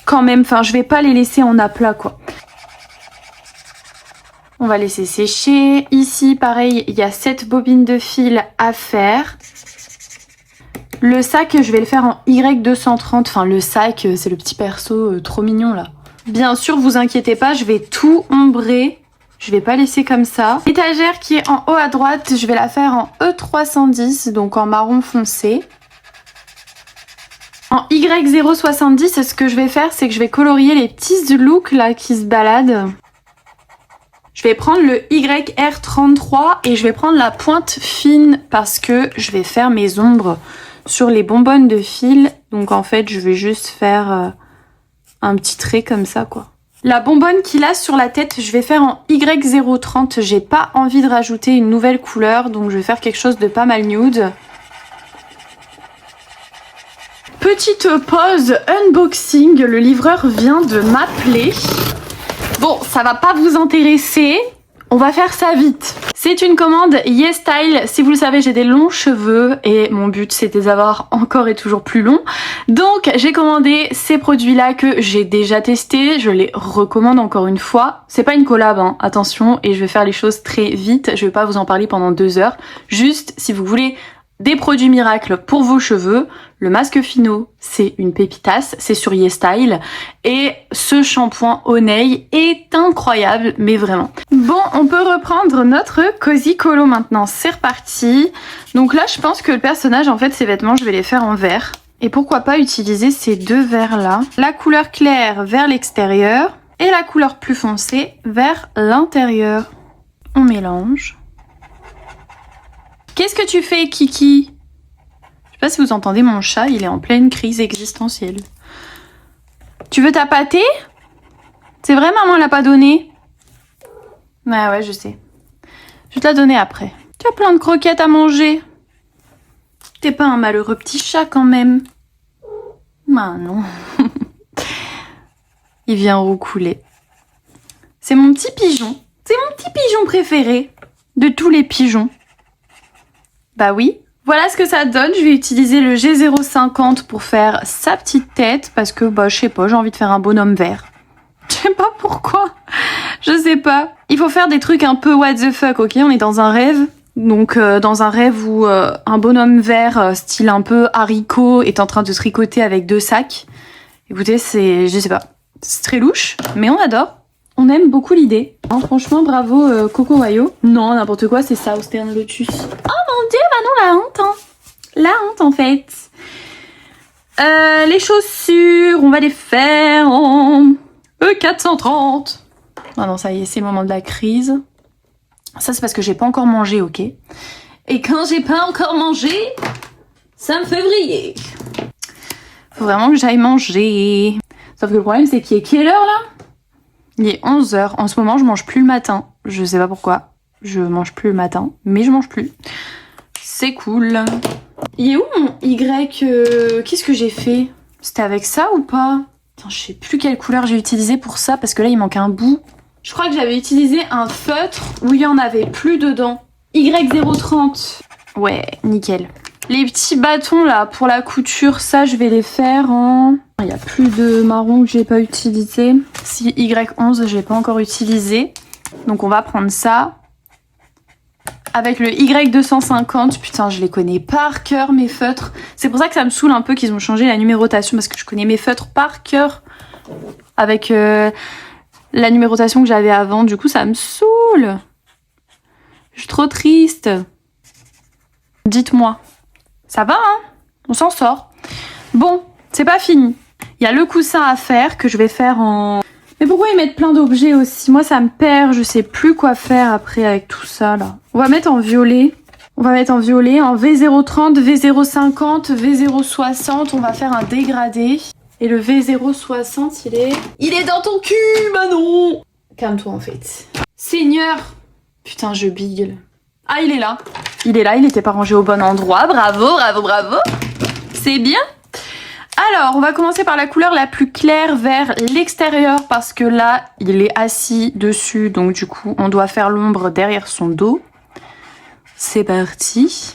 quand même. Enfin, je vais pas les laisser en aplat, quoi. On va laisser sécher. Ici, pareil, il y a 7 bobines de fil à faire. Le sac, je vais le faire en Y230. Enfin, le sac, c'est le petit perso trop mignon, là. Bien sûr, vous inquiétez pas, je vais tout ombrer. Je vais pas laisser comme ça. L'étagère qui est en haut à droite, je vais la faire en E310, donc en marron foncé. En Y070, ce que je vais faire, c'est que je vais colorier les petits looks là qui se baladent. Je vais prendre le YR33 et je vais prendre la pointe fine parce que je vais faire mes ombres sur les bonbonnes de fil. Donc en fait, je vais juste faire un petit trait comme ça, quoi. La bonbonne qu'il a sur la tête, je vais faire en Y030. J'ai pas envie de rajouter une nouvelle couleur, donc je vais faire quelque chose de pas mal nude. Petite pause unboxing, le livreur vient de m'appeler. Bon, ça va pas vous intéresser, on va faire ça vite. C'est une commande YesStyle. Si vous le savez, j'ai des longs cheveux et mon but c'est de les avoir encore et toujours plus longs. Donc j'ai commandé ces produits-là que j'ai déjà testés. Je les recommande encore une fois. C'est pas une collab, hein, attention, et je vais faire les choses très vite. Je vais pas vous en parler pendant 2 heures. Juste, si vous voulez des produits miracles pour vos cheveux, le masque Fino, c'est une pépitasse, c'est sur YesStyle. Et ce shampoing Honey est incroyable, mais vraiment. Bon, on peut reprendre notre Cozy Colo maintenant, c'est reparti. Donc là, je pense que le personnage, en fait, ses vêtements, je vais les faire en vert. Et pourquoi pas utiliser ces 2 verres-là. La couleur claire vers l'extérieur et la couleur plus foncée vers l'intérieur. On mélange. Qu'est-ce que tu fais, Kiki? Je sais pas si vous entendez mon chat, il est en pleine crise existentielle. Tu veux ta pâtée? C'est vrai, maman l'a pas donné? Ouais, je sais. Je vais te la donner après. Tu as plein de croquettes à manger. T'es pas un malheureux petit chat quand même. Bah non. Il vient roucouler. C'est mon petit pigeon. C'est mon petit pigeon préféré de tous les pigeons. Bah oui. Voilà ce que ça donne. Je vais utiliser le G050 pour faire sa petite tête parce que, bah, je sais pas, j'ai envie de faire un bonhomme vert. Je sais pas pourquoi. Je sais pas. Il faut faire des trucs un peu what the fuck, ok? On est dans un rêve. Donc, dans un rêve où un bonhomme vert, style un peu haricot, est en train de tricoter avec 2 sacs. Écoutez, c'est, je sais pas, c'est très louche, mais on adore. On aime beaucoup l'idée. Hein, franchement, bravo Coco Wayo. Non, n'importe quoi, c'est ça, Austerne Lotus. Oh mon dieu, Manon, la honte, hein. La honte, en fait. Les chaussures, on va les faire en E430. Ah non, ça y est, c'est le moment de la crise. Ça, c'est parce que j'ai pas encore mangé, ok? Et quand j'ai pas encore mangé, ça me fait vriller. Faut vraiment que j'aille manger. Sauf que le problème, c'est qu'il est quelle heure, là? Il est 11 h. En ce moment, je mange plus le matin. Je sais pas pourquoi. Je mange plus le matin, mais je mange plus. C'est cool. Il est où mon Y Qu'est-ce que j'ai fait? C'était avec ça ou pas? Putain, je sais plus quelle couleur j'ai utilisé pour ça parce que là il manque un bout. Je crois que j'avais utilisé un feutre où il y en avait plus dedans. Y030. Ouais, nickel. Les petits bâtons là pour la couture, ça je vais les faire en... Il y a plus de marron que j'ai pas utilisé. Si Y11 j'ai pas encore utilisé. Donc on va prendre ça. Avec le Y250, putain je les connais par cœur mes feutres. C'est pour ça que ça me saoule un peu qu'ils ont changé la numérotation parce que je connais mes feutres par cœur. Avec la numérotation que j'avais avant, du coup ça me saoule. Je suis trop triste. Dites-moi. Ça va hein? On s'en sort. Bon, c'est pas fini. Il y a le coussin à faire que je vais faire en... Mais pourquoi ils mettent plein d'objets aussi? Moi ça me perd, je sais plus quoi faire après avec tout ça là. On va mettre en violet. On va mettre en violet, en V030, V050, V060. On va faire un dégradé. Et le V060 il est... Il est dans ton cul Manon! Calme-toi en fait. Seigneur! Putain je biggle. Ah il est là. Il est là, il était pas rangé au bon endroit. Bravo, bravo, bravo. C'est bien. Alors, on va commencer par la couleur la plus claire vers l'extérieur parce que là, il est assis dessus. Donc du coup, on doit faire l'ombre derrière son dos. C'est parti.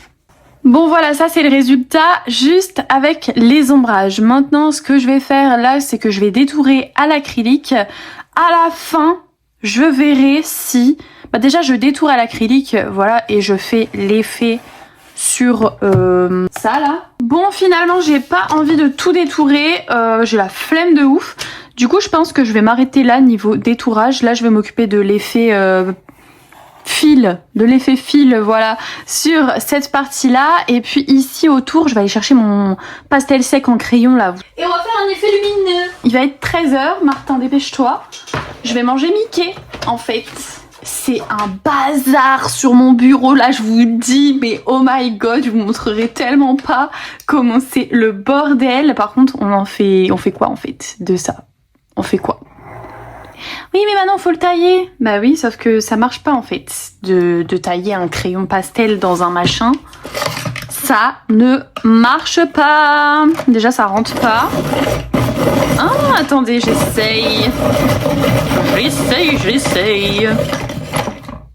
Bon voilà, ça c'est le résultat juste avec les ombrages. Maintenant, ce que je vais faire là, c'est que je vais détourer à l'acrylique. À la fin, je verrai si... Bah déjà, je détourne à l'acrylique, voilà, et je fais l'effet sur ça là. Bon, finalement, j'ai pas envie de tout détourer, j'ai la flemme de ouf. Du coup, je pense que je vais m'arrêter là niveau détourage. Là, je vais m'occuper de l'effet fil, voilà, sur cette partie-là. Et puis ici autour, je vais aller chercher mon pastel sec en crayon là. Et on va faire un effet lumineux. Il va être 13h, Martin, dépêche-toi. Je vais manger Mickey, en fait. C'est un bazar sur mon bureau, là je vous dis, mais oh my god, je vous montrerai tellement pas comment c'est le bordel. Par contre, on fait quoi en fait de ça? On fait quoi? Oui mais maintenant faut le tailler. Bah oui, sauf que ça marche pas en fait, de tailler un crayon pastel dans un machin. Ça ne marche pas. Déjà ça rentre pas. Ah, attendez, j'essaye.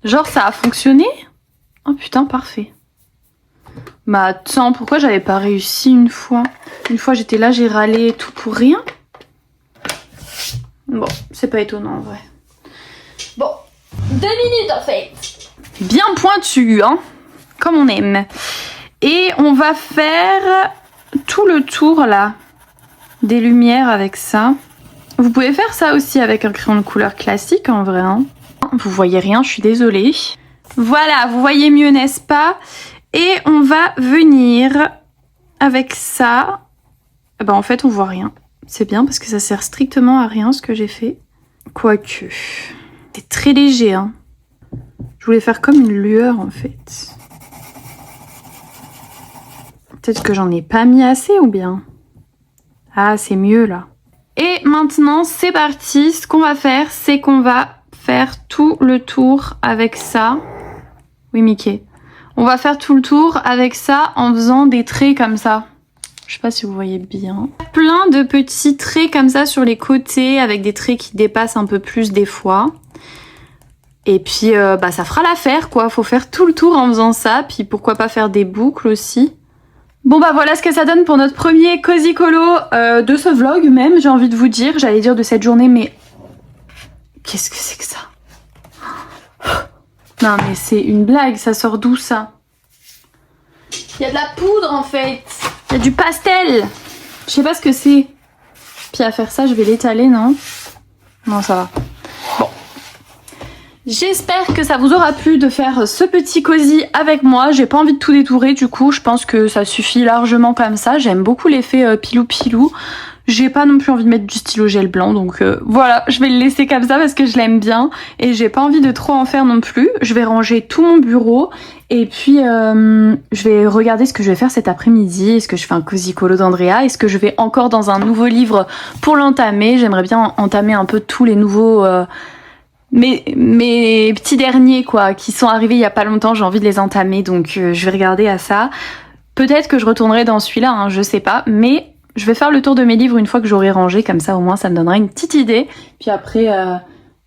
Genre ça a fonctionné? Oh putain, parfait. Bah attends, pourquoi j'avais pas réussi une fois? Une fois j'étais là, j'ai râlé et tout pour rien. Bon, c'est pas étonnant en vrai. Bon, 2 minutes en fait. Bien pointu, hein, comme on aime. Et on va faire tout le tour là des lumières avec ça. Vous pouvez faire ça aussi avec un crayon de couleur classique en vrai, hein. Vous voyez rien, je suis désolée. Voilà, vous voyez mieux, n'est-ce pas? Et on va venir avec ça. Ben en fait, on voit rien. C'est bien parce que ça sert strictement à rien ce que j'ai fait. Quoique, c'est très léger, hein. Je voulais faire comme une lueur en fait. Peut-être que j'en ai pas mis assez ou bien. Ah, c'est mieux là. Et maintenant, c'est parti. Ce qu'on va faire, c'est qu'on va faire tout le tour avec ça. Oui, Mickey. On va faire tout le tour avec ça en faisant des traits comme ça. Je sais pas si vous voyez bien. Plein de petits traits comme ça sur les côtés avec des traits qui dépassent un peu plus des fois. Et puis, bah, ça fera l'affaire quoi. Faut faire tout le tour en faisant ça. Puis pourquoi pas faire des boucles aussi. Bon bah voilà ce que ça donne pour notre premier Cozy Colo de ce vlog même, j'ai envie de vous dire. J'allais dire de cette journée, mais... Qu'est-ce que c'est que ça? Non mais c'est une blague, ça sort d'où ça? Il y a de la poudre en fait. Il y a du pastel. Je sais pas ce que c'est. Puis à faire ça, je vais l'étaler, non? Non, ça va. Bon. J'espère que ça vous aura plu de faire ce petit cosy avec moi. J'ai pas envie de tout détourer du coup. Je pense que ça suffit largement comme ça. J'aime beaucoup l'effet pilou-pilou. J'ai pas non plus envie de mettre du stylo gel blanc. Donc voilà, je vais le laisser comme ça parce que je l'aime bien. Et j'ai pas envie de trop en faire non plus. Je vais ranger tout mon bureau. Et puis je vais regarder ce que je vais faire cet après-midi. Est-ce que je fais un Cozy Colo d'Andrea? Est-ce que je vais encore dans un nouveau livre pour l'entamer? J'aimerais bien entamer un peu tous les nouveaux... mes petits derniers quoi, qui sont arrivés il y a pas longtemps, j'ai envie de les entamer, donc je vais regarder à ça. Peut-être que je retournerai dans celui-là, hein, je sais pas, mais je vais faire le tour de mes livres une fois que j'aurai rangé, comme ça au moins ça me donnera une petite idée. Puis après,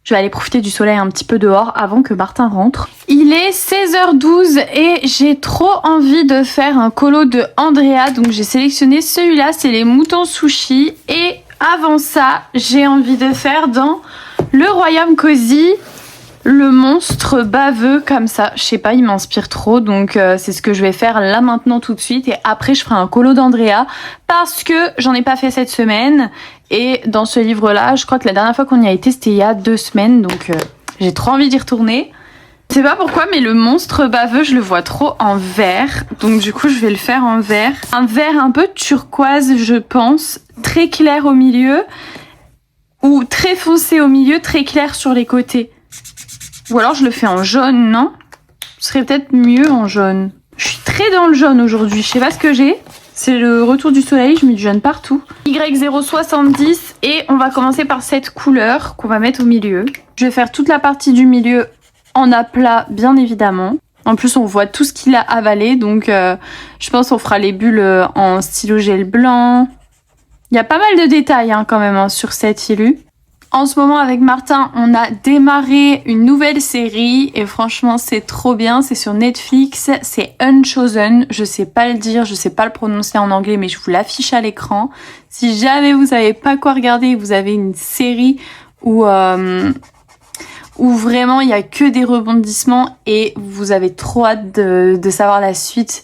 je vais aller profiter du soleil un petit peu dehors avant que Martin rentre. Il est 16h12 et j'ai trop envie de faire un colo de Andrea, donc j'ai sélectionné celui-là, c'est les moutons sushi. Et avant ça, j'ai envie de faire dans le Royaume Cozy, le monstre baveux comme ça. Je sais pas, il m'inspire trop, donc c'est ce que je vais faire là maintenant tout de suite. Et après, je ferai un colo d'Andrea parce que j'en ai pas fait cette semaine. Et dans ce livre-là, je crois que la dernière fois qu'on y a été, c'était il y a 2 semaines, donc j'ai trop envie d'y retourner. Je sais pas pourquoi, mais le monstre baveux, je le vois trop en vert. Donc du coup, je vais le faire en vert. Un vert un peu turquoise, je pense. Très clair au milieu. Ou très foncé au milieu, très clair sur les côtés. Ou alors je le fais en jaune, non? Ce serait peut-être mieux en jaune. Je suis très dans le jaune aujourd'hui, je sais pas ce que j'ai. C'est le retour du soleil, je mets du jaune partout. Y070 et on va commencer par cette couleur qu'on va mettre au milieu. Je vais faire toute la partie du milieu en aplat, bien évidemment. En plus, on voit tout ce qu'il a avalé, donc je pense qu'on fera les bulles en stylo gel blanc. Il y a pas mal de détails hein, quand même hein, sur cette illu. En ce moment, avec Martin, on a démarré une nouvelle série et franchement, c'est trop bien. C'est sur Netflix, c'est Unchosen. Je sais pas le dire, je sais pas le prononcer en anglais, mais je vous l'affiche à l'écran. Si jamais vous savez pas quoi regarder, vous avez une série où vraiment il y a que des rebondissements et vous avez trop hâte de savoir la suite.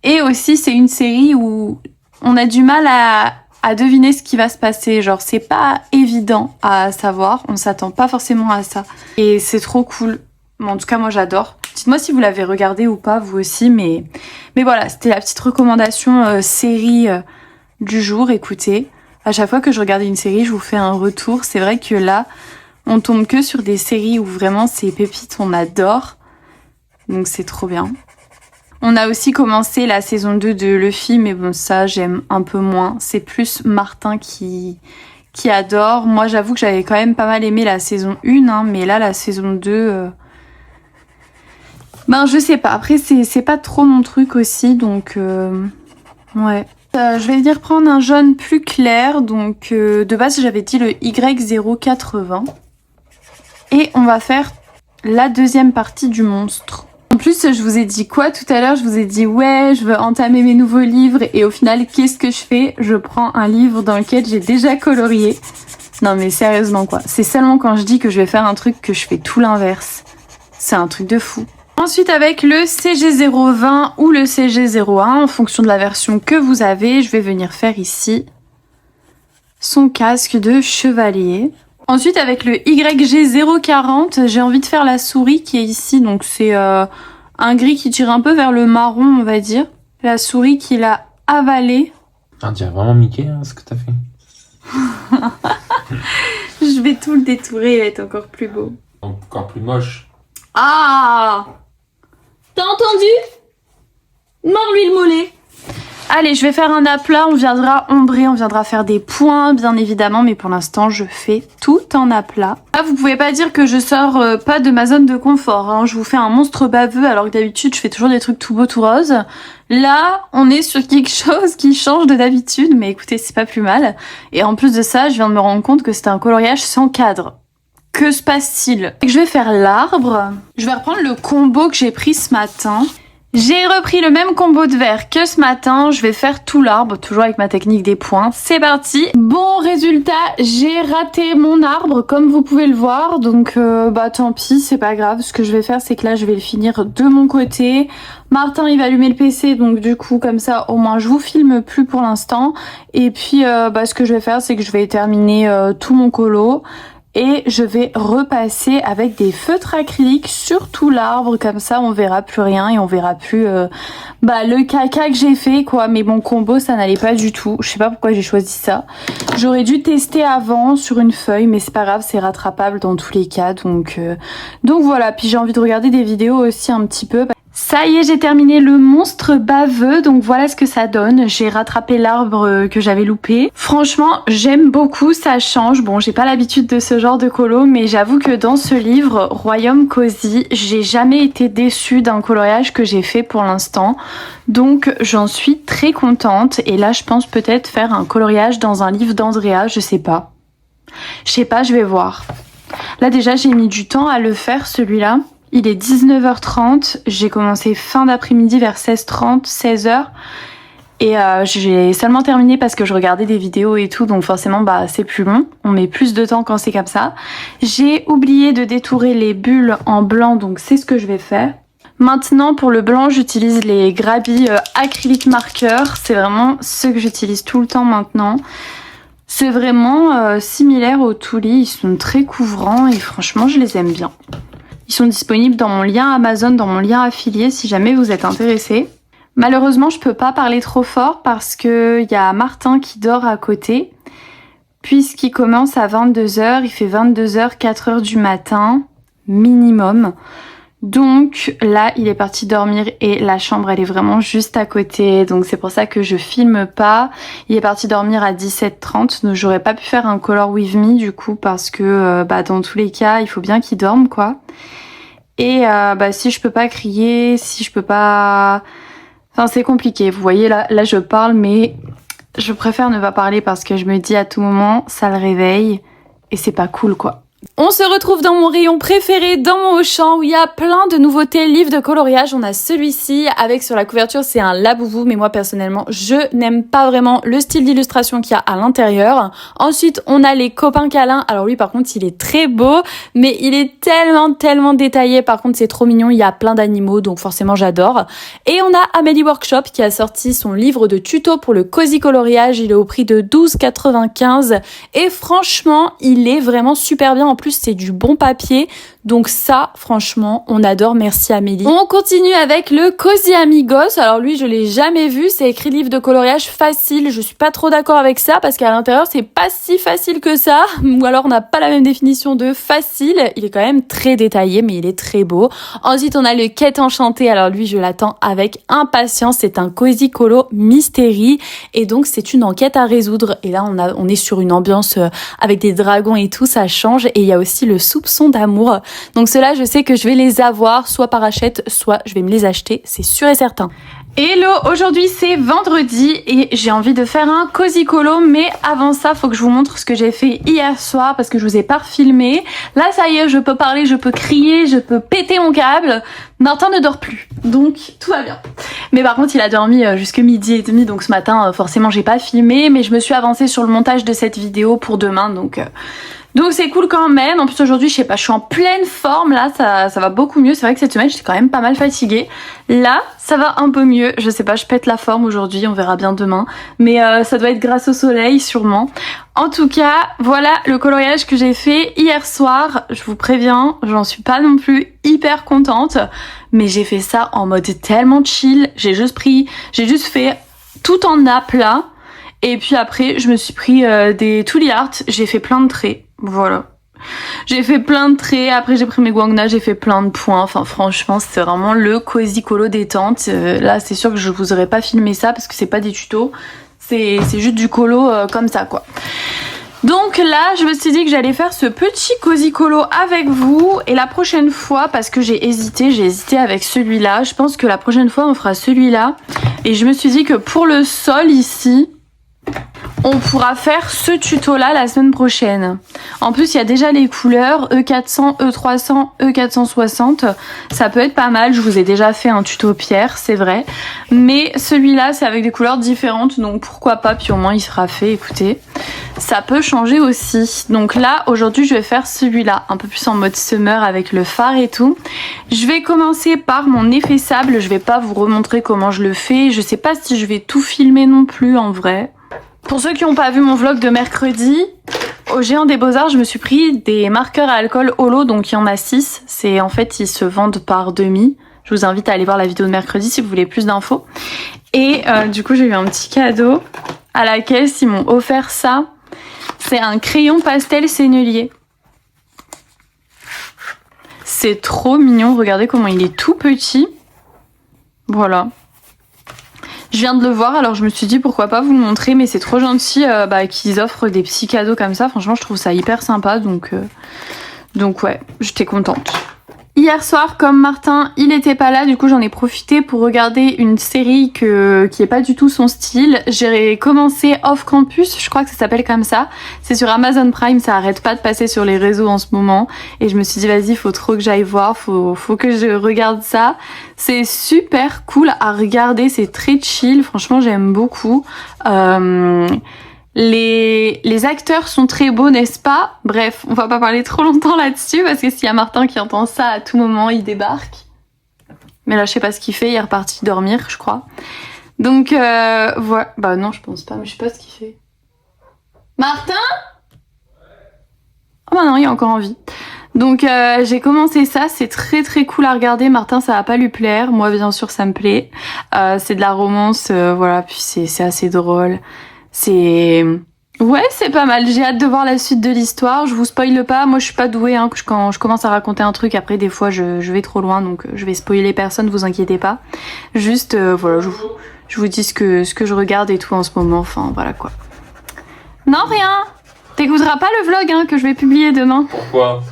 Et aussi, c'est une série où on a du mal à deviner ce qui va se passer, genre c'est pas évident à savoir, on s'attend pas forcément à ça et c'est trop cool. En tout cas moi j'adore. Dites-moi si vous l'avez regardé ou pas vous aussi, mais voilà, c'était la petite recommandation série du jour. Écoutez, à chaque fois que je regarde une série je vous fais un retour. C'est vrai que là on tombe que sur des séries où vraiment c'est pépites, on adore, donc c'est trop bien. On a aussi commencé la saison 2 de Luffy, mais bon, ça, j'aime un peu moins. C'est plus Martin qui adore. Moi, j'avoue que j'avais quand même pas mal aimé la saison 1, hein, mais là, la saison 2... Ben, je sais pas. Après, c'est pas trop mon truc aussi, donc... Ouais. Je vais venir prendre un jaune plus clair, donc de base, j'avais dit le Y080. Et on va faire la deuxième partie du monstre. En plus, je vous ai dit quoi tout à l'heure? Je vous ai dit ouais, je veux entamer mes nouveaux livres et au final, qu'est-ce que je fais? Je prends un livre dans lequel j'ai déjà colorié. Non mais sérieusement quoi, c'est seulement quand je dis que je vais faire un truc que je fais tout l'inverse. C'est un truc de fou. Ensuite avec le CG020 ou le CG01, en fonction de la version que vous avez, je vais venir faire ici son casque de chevalier. Ensuite, avec le YG040, j'ai envie de faire la souris qui est ici. Donc, c'est un gris qui tire un peu vers le marron, on va dire. La souris qu'il a avalée. On dirait vraiment Mickey, hein, ce que t'as fait. Je vais tout le détourer, il va être encore plus beau. Encore plus moche. Ah! T'as entendu? Mord-lui le mollet. Allez, je vais faire un aplat, on viendra ombrer, on viendra faire des points, bien évidemment, mais pour l'instant, je fais tout en aplat. Là, vous pouvez pas dire que je sors pas de ma zone de confort, hein. Je vous fais un monstre baveux, alors que d'habitude, je fais toujours des trucs tout beaux, tout roses. Là, on est sur quelque chose qui change de d'habitude, mais écoutez, c'est pas plus mal. Et en plus de ça, je viens de me rendre compte que c'était un coloriage sans cadre. Que se passe-t-il? Je vais faire l'arbre. Je vais reprendre le combo que j'ai pris ce matin. J'ai repris le même combo de verre que ce matin, je vais faire tout l'arbre, toujours avec ma technique des points. C'est parti. Bon résultat, j'ai raté mon arbre comme vous pouvez le voir, donc bah tant pis, c'est pas grave. Ce que je vais faire, c'est que là je vais le finir de mon côté. Martin il va allumer le PC, donc du coup comme ça au moins je vous filme plus pour l'instant. Et puis bah ce que je vais faire, c'est que je vais terminer tout mon colo. Et je vais repasser avec des feutres acryliques sur tout l'arbre, comme ça on verra plus rien et on verra plus le caca que j'ai fait quoi. Mais mon combo ça n'allait pas du tout, je sais pas pourquoi j'ai choisi ça. J'aurais dû tester avant sur une feuille, mais c'est pas grave, c'est rattrapable dans tous les cas. Donc voilà, puis j'ai envie de regarder des vidéos aussi un petit peu. Ça y est, j'ai terminé le monstre baveux, donc voilà ce que ça donne. J'ai rattrapé l'arbre que j'avais loupé. Franchement, j'aime beaucoup, ça change. Bon, j'ai pas l'habitude de ce genre de colo, mais j'avoue que dans ce livre, Royaume Cozy, j'ai jamais été déçue d'un coloriage que j'ai fait pour l'instant. Donc j'en suis très contente. Et là, je pense peut-être faire un coloriage dans un livre d'Andrea, je sais pas. Je vais voir. Là déjà, j'ai mis du temps à le faire, celui-là. Il est 19h30, j'ai commencé fin d'après-midi vers 16h30, 16h. Et j'ai seulement terminé parce que je regardais des vidéos et tout, donc forcément c'est plus long. On met plus de temps quand c'est comme ça. J'ai oublié de détourer les bulles en blanc, donc c'est ce que je vais faire. Maintenant pour le blanc, j'utilise les Grabby acrylique marqueur. C'est vraiment ce que j'utilise tout le temps maintenant. C'est vraiment similaire aux Tuli, ils sont très couvrants et franchement je les aime bien. Ils sont disponibles dans mon lien Amazon, dans mon lien affilié si jamais vous êtes intéressés. Malheureusement, je peux pas parler trop fort parce que y a Martin qui dort à côté. Puisqu'il commence à 22h, il fait 22h, 4h du matin, minimum. Donc là, il est parti dormir et la chambre, elle est vraiment juste à côté. Donc c'est pour ça que je filme pas. Il est parti dormir à 17h30, donc j'aurais pas pu faire un color with me du coup parce que dans tous les cas, il faut bien qu'il dorme quoi. Et si je peux pas crier, si je peux pas... Enfin c'est compliqué, vous voyez là je parle mais je préfère ne pas parler parce que je me dis à tout moment, ça le réveille et c'est pas cool quoi. On se retrouve dans mon rayon préféré, dans mon Auchan, où il y a plein de nouveautés, livres de coloriage. On a celui-ci, avec sur la couverture, c'est un Laboubou, mais moi personnellement, je n'aime pas vraiment le style d'illustration qu'il y a à l'intérieur. Ensuite, on a les copains câlins. Alors lui, par contre, il est très beau, mais il est tellement détaillé. Par contre, c'est trop mignon, il y a plein d'animaux, donc forcément, j'adore. Et on a Amélie Workshop qui a sorti son livre de tuto pour le cozy coloriage. Il est au prix de 12,95 €. Et franchement, il est vraiment super bien. En plus, c'est du bon papier. Donc ça, franchement, on adore. Merci Amélie. On continue avec le Cozy Amigos. Alors lui, je l'ai jamais vu. C'est écrit livre de coloriage facile. Je suis pas trop d'accord avec ça parce qu'à l'intérieur, c'est pas si facile que ça. Ou alors, on n'a pas la même définition de facile. Il est quand même très détaillé, mais il est très beau. Ensuite, on a le Quête Enchantée. Alors lui, je l'attends avec impatience. C'est un Cozy Colo Mystery. Et donc, c'est une enquête à résoudre. Et là, on est sur une ambiance avec des dragons et tout. Ça change. Et il y a aussi le soupçon d'amour. Donc ceux-là, je sais que je vais les avoir, soit par achète, soit je vais me les acheter, c'est sûr et certain. Hello, aujourd'hui c'est vendredi et j'ai envie de faire un cozy colo, mais avant ça, faut que je vous montre ce que j'ai fait hier soir parce que je vous ai pas filmé. Là, ça y est, je peux parler, je peux crier, je peux péter mon câble. Martin ne dort plus, donc tout va bien. Mais par contre, il a dormi jusque 12h30, donc ce matin, forcément, j'ai pas filmé, mais je me suis avancée sur le montage de cette vidéo pour demain, donc c'est cool quand même. En plus aujourd'hui, je sais pas, je suis en pleine forme là, ça va beaucoup mieux. C'est vrai que cette semaine, j'étais quand même pas mal fatiguée. Là, ça va un peu mieux. Je sais pas, je pète la forme aujourd'hui, on verra bien demain. Mais ça doit être grâce au soleil sûrement. En tout cas, voilà le coloriage que j'ai fait hier soir. Je vous préviens, j'en suis pas non plus hyper contente. Mais j'ai fait ça en mode tellement chill. J'ai juste fait tout en aplat. Et puis après, je me suis pris des Tuli Art. J'ai fait plein de traits. Voilà. J'ai fait plein de traits, après j'ai pris mes guangna, j'ai fait plein de points. Enfin franchement, c'était vraiment le cozy colo détente. Là, c'est sûr que je vous aurais pas filmé ça parce que c'est pas des tutos. C'est juste du colo comme ça quoi. Donc là, je me suis dit que j'allais faire ce petit cozy colo avec vous. Et la prochaine fois, parce que j'ai hésité avec celui-là. Je pense que la prochaine fois, on fera celui-là. Et je me suis dit que pour le sol ici, on pourra faire ce tuto là la semaine prochaine. En plus il y a déjà les couleurs E400, E300, E460. Ça peut être pas mal, je vous ai déjà fait un tuto pierre, c'est vrai. Mais celui-là c'est avec des couleurs différentes, donc pourquoi pas, puis au moins il sera fait, écoutez. Ça peut changer aussi. Donc là aujourd'hui je vais faire celui-là, un peu plus en mode summer avec le fard et tout. Je vais commencer par mon effet sable, je vais pas vous remontrer comment je le fais. Je sais pas si je vais tout filmer non plus en vrai. Pour ceux qui n'ont pas vu mon vlog de mercredi, au Géant des Beaux-Arts, je me suis pris des marqueurs à alcool holo, donc il y en a 6. En fait, ils se vendent par demi. Je vous invite à aller voir la vidéo de mercredi si vous voulez plus d'infos. Et du coup, j'ai eu un petit cadeau à la caisse. Ils m'ont offert ça. C'est un crayon pastel sennelier. C'est trop mignon. Regardez comment il est tout petit. Voilà. Je viens de le voir, alors je me suis dit pourquoi pas vous le montrer, mais c'est trop gentil qu'ils offrent des petits cadeaux comme ça. Franchement, je trouve ça hyper sympa, donc ouais, j'étais contente. Hier soir, comme Martin, il était pas là, du coup j'en ai profité pour regarder une série qui est pas du tout son style. J'ai commencé Off Campus, je crois que ça s'appelle comme ça. C'est sur Amazon Prime, ça arrête pas de passer sur les réseaux en ce moment. Et je me suis dit vas-y, faut trop que j'aille voir, faut que je regarde ça. C'est super cool à regarder, c'est très chill, franchement j'aime beaucoup. Les acteurs sont très beaux, n'est-ce pas? Bref, on va pas parler trop longtemps là-dessus parce que s'il y a Martin qui entend ça à tout moment, il débarque. Mais là, je sais pas ce qu'il fait, il est reparti dormir, je crois. Donc, voilà. Bah non, je pense pas, mais je sais pas ce qu'il fait. Martin? Oh bah non, il est encore en vie. Donc, j'ai commencé ça, c'est très très cool à regarder. Martin, ça va pas lui plaire. Moi, bien sûr, ça me plaît. C'est de la romance, voilà, puis c'est assez drôle. Ouais, c'est pas mal. J'ai hâte de voir la suite de l'histoire. Je vous spoile pas. Moi, je suis pas douée. Hein. Quand je commence à raconter un truc, après, des fois, je vais trop loin. Donc, je vais spoiler personne, vous inquiétez pas. Juste, voilà, je vous dis ce que je regarde et tout en ce moment. Enfin, voilà quoi. Non, rien. T'écouteras pas le vlog hein, que je vais publier demain. Pourquoi?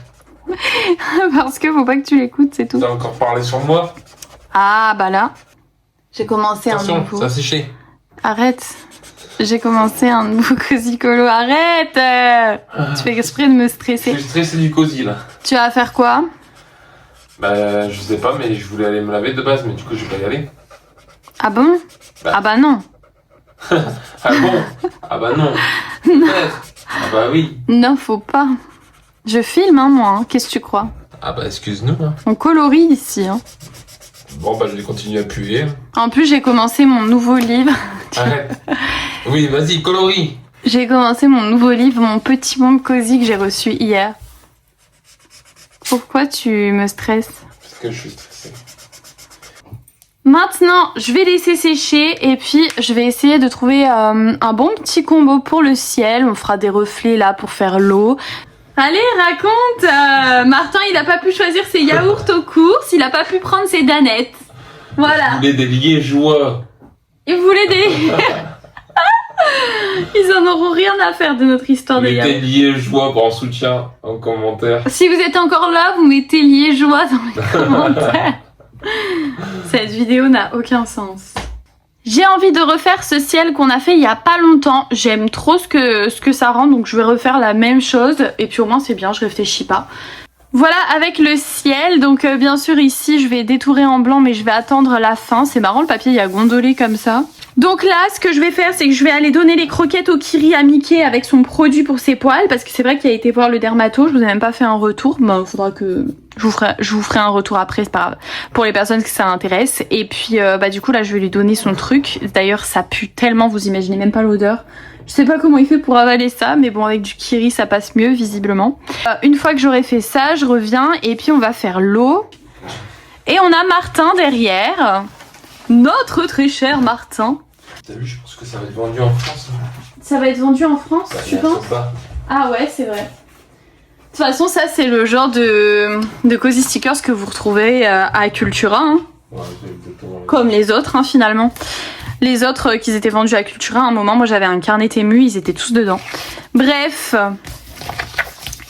Parce que faut pas que tu l'écoutes, c'est tout. Tu as encore parlé sur moi? Ah, bah là. J'ai commencé Attention, un nouveau. ça a séché. Arrête. J'ai commencé un nouveau Cozy Colo. Arrête Tu fais exprès de me stresser. Je suis stressé du cosy là. Tu vas faire quoi? Bah je sais pas, mais je voulais aller me laver de base, mais du coup je vais pas y aller. Ah bon? Ah bah non. Ah bon? Ah bah non. Peut-être. Ah bah oui. Non, faut pas. Je filme hein, moi, hein. Qu'est-ce que tu crois? Ah bah excuse-nous. Hein. On colorie ici. Hein. Bon bah je vais continuer à puer. En plus j'ai commencé mon nouveau livre. Arrête. Oui, vas-y, colorie. J'ai commencé mon nouveau livre, mon petit monde cosy que j'ai reçu hier. Pourquoi tu me stresses? Parce que je suis stressé. Maintenant, je vais laisser sécher et puis je vais essayer de trouver un bon petit combo pour le ciel. On fera des reflets là pour faire l'eau. Allez, raconte Martin, il a pas pu choisir ses yaourts aux courses, il a pas pu prendre ses danettes. Voilà. Il voulait des liégeois. Il voulait des... Ils en auront rien à faire de notre histoire de yaourt. Mettez liégeois pour en soutien en commentaire. Si vous êtes encore là, vous mettez liégeois dans les commentaires. Cette vidéo n'a aucun sens. J'ai envie de refaire ce ciel qu'on a fait il y a pas longtemps. J'aime trop ce que ça rend, donc je vais refaire la même chose. Et puis au moins c'est bien, je réfléchis pas. Voilà avec le ciel, donc bien sûr ici je vais détourer en blanc mais je vais attendre la fin. C'est marrant, le papier il a gondolé comme ça. Donc là ce que je vais faire c'est que je vais aller donner les croquettes au Kiri à Mickey avec son produit pour ses poils. Parce que c'est vrai qu'il a été voir le dermato, je vous ai même pas fait un retour. Bah faudra que je vous ferai un retour après, c'est pas grave. Pour les personnes que ça intéresse. Et puis bah du coup là je vais lui donner son truc. D'ailleurs ça pue tellement, vous imaginez même pas l'odeur. Je sais pas comment il fait pour avaler ça, mais bon avec du Kiri ça passe mieux visiblement. Une fois que j'aurai fait ça, je reviens et puis on va faire l'eau. Et on a Martin derrière. Notre très cher Martin. T'as vu, je pense que ça va être vendu en France. Ça va être vendu en France, Bah, tu penses? pas. Ah ouais, c'est vrai. De toute façon, ça c'est le genre de cozy stickers que vous retrouvez à Cultura. Hein. Ouais, c'est exactement. Comme les autres hein, finalement. Les autres qu'ils étaient vendus à Cultura, à un moment, moi j'avais un carnet Temu, ils étaient tous dedans. Bref.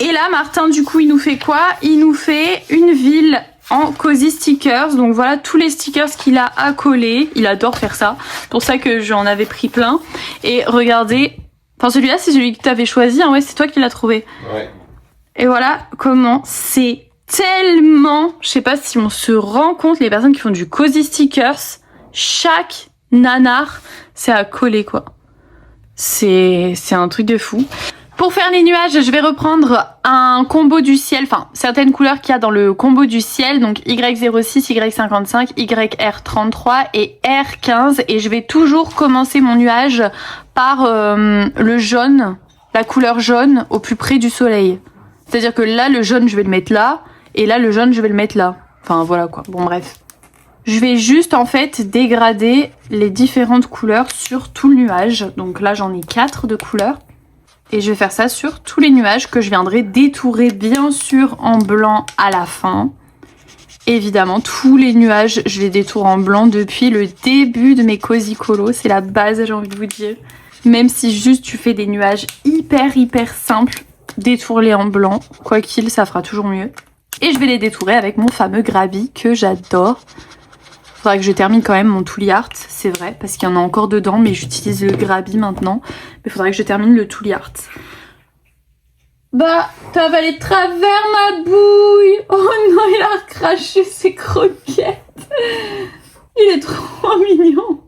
Et là, Martin, du coup, il nous fait quoi? Il nous fait une ville en cozy stickers. Donc voilà tous les stickers qu'il a à coller. Il adore faire ça. C'est pour ça que j'en avais pris plein. Et regardez. Enfin, celui-là, c'est celui que tu avais choisi. Hein, ouais, c'est toi qui l'as trouvé. Ouais. Et voilà comment c'est tellement... Je sais pas si on se rend compte, les personnes qui font du cozy stickers, chaque nanar, c'est à coller quoi. C'est un truc de fou. Pour faire les nuages, je vais reprendre un combo du ciel, enfin certaines couleurs qu'il y a dans le combo du ciel, donc Y06, Y55, YR33 et R15. Et je vais toujours commencer mon nuage par le jaune, la couleur jaune au plus près du soleil. C'est-à-dire que là, le jaune, je vais le mettre là, et là, le jaune, je vais le mettre là. Enfin voilà quoi, bon bref. Je vais juste en fait dégrader les différentes couleurs sur tout le nuage. Donc là j'en ai 4 de couleurs. Et je vais faire ça sur tous les nuages que je viendrai détourer bien sûr en blanc à la fin. Évidemment, tous les nuages, je les détourne en blanc depuis le début de mes Cozy Colo. C'est la base, j'ai envie de vous dire. Même si juste tu fais des nuages hyper simples, détourne-les en blanc. Quoi qu'il, ça fera toujours mieux. Et je vais les détourer avec mon fameux Grabi que j'adore. Faudra que je termine quand même mon Tooly Art, c'est vrai, parce qu'il y en a encore dedans, mais j'utilise le Grabi maintenant. Mais faudra que je termine le Tooly Art. Bah, t'as avalé de travers ma bouille. Oh non, il a recraché ses croquettes. Il est trop mignon.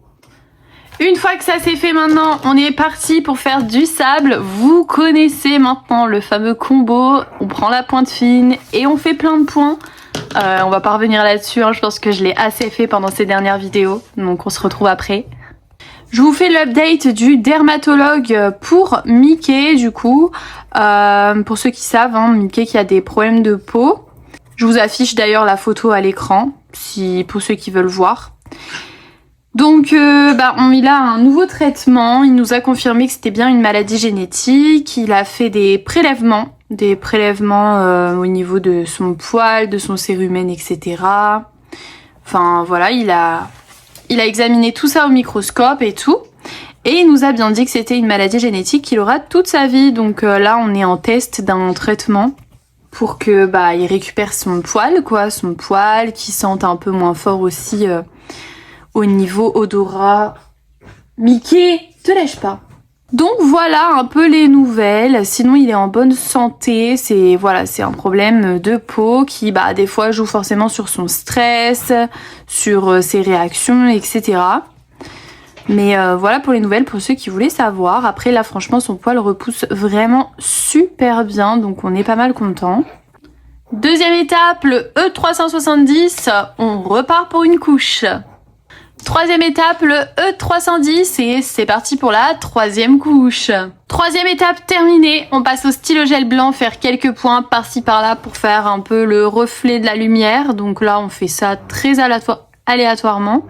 Une fois que ça c'est fait maintenant, on est parti pour faire du sable. Vous connaissez maintenant le fameux combo. On prend la pointe fine et on fait plein de points. On va pas revenir là-dessus, hein. Je pense que je l'ai assez fait pendant ces dernières vidéos. Donc on se retrouve après. Je vous fais l'update du dermatologue pour Mickey du coup. Pour ceux qui savent, hein, Mickey qui a des problèmes de peau. Je vous affiche d'ailleurs la photo à l'écran pour ceux qui veulent voir. Donc il a un nouveau traitement. Il nous a confirmé que c'était bien une maladie génétique. Il a fait des prélèvements au niveau de son poil, de son cérumen, etc. Enfin voilà, il a examiné tout ça au microscope et tout. Et il nous a bien dit que c'était une maladie génétique qu'il aura toute sa vie. Donc là, on est en test d'un traitement pour que il récupère son poil, qu'il sente un peu moins fort aussi au niveau odorat. Mickey, te lèche pas. Donc voilà un peu les nouvelles. Sinon, il est en bonne santé. C'est un problème de peau qui des fois joue forcément sur son stress, sur ses réactions, etc. Mais voilà pour les nouvelles, pour ceux qui voulaient savoir. Après là, franchement, son poil repousse vraiment super bien, donc on est pas mal content. Deuxième étape, le E370, on repart pour une couche. Troisième étape, le E310 et c'est parti pour la troisième couche. Troisième étape terminée, on passe au stylo gel blanc, faire quelques points par-ci par-là pour faire un peu le reflet de la lumière. Donc là, on fait ça très aléatoirement.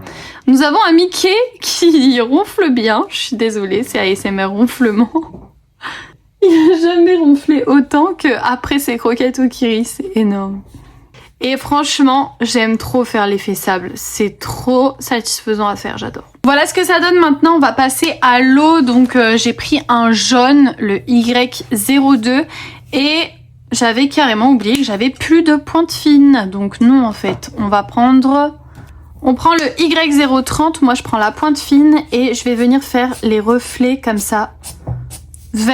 Nous avons un Mickey qui ronfle bien. Je suis désolée, c'est ASMR ronflement. Il a jamais ronflé autant qu'après ses croquettes au Kiri, c'est énorme. Et franchement, j'aime trop faire l'effet sable. C'est trop satisfaisant à faire, j'adore. Voilà ce que ça donne maintenant. On va passer à l'eau. Donc j'ai pris un jaune, le Y02. Et j'avais carrément oublié que j'avais plus de pointe fine. Donc non, en fait, on prend le Y030. Moi, je prends la pointe fine et je vais venir faire les reflets comme ça. Vous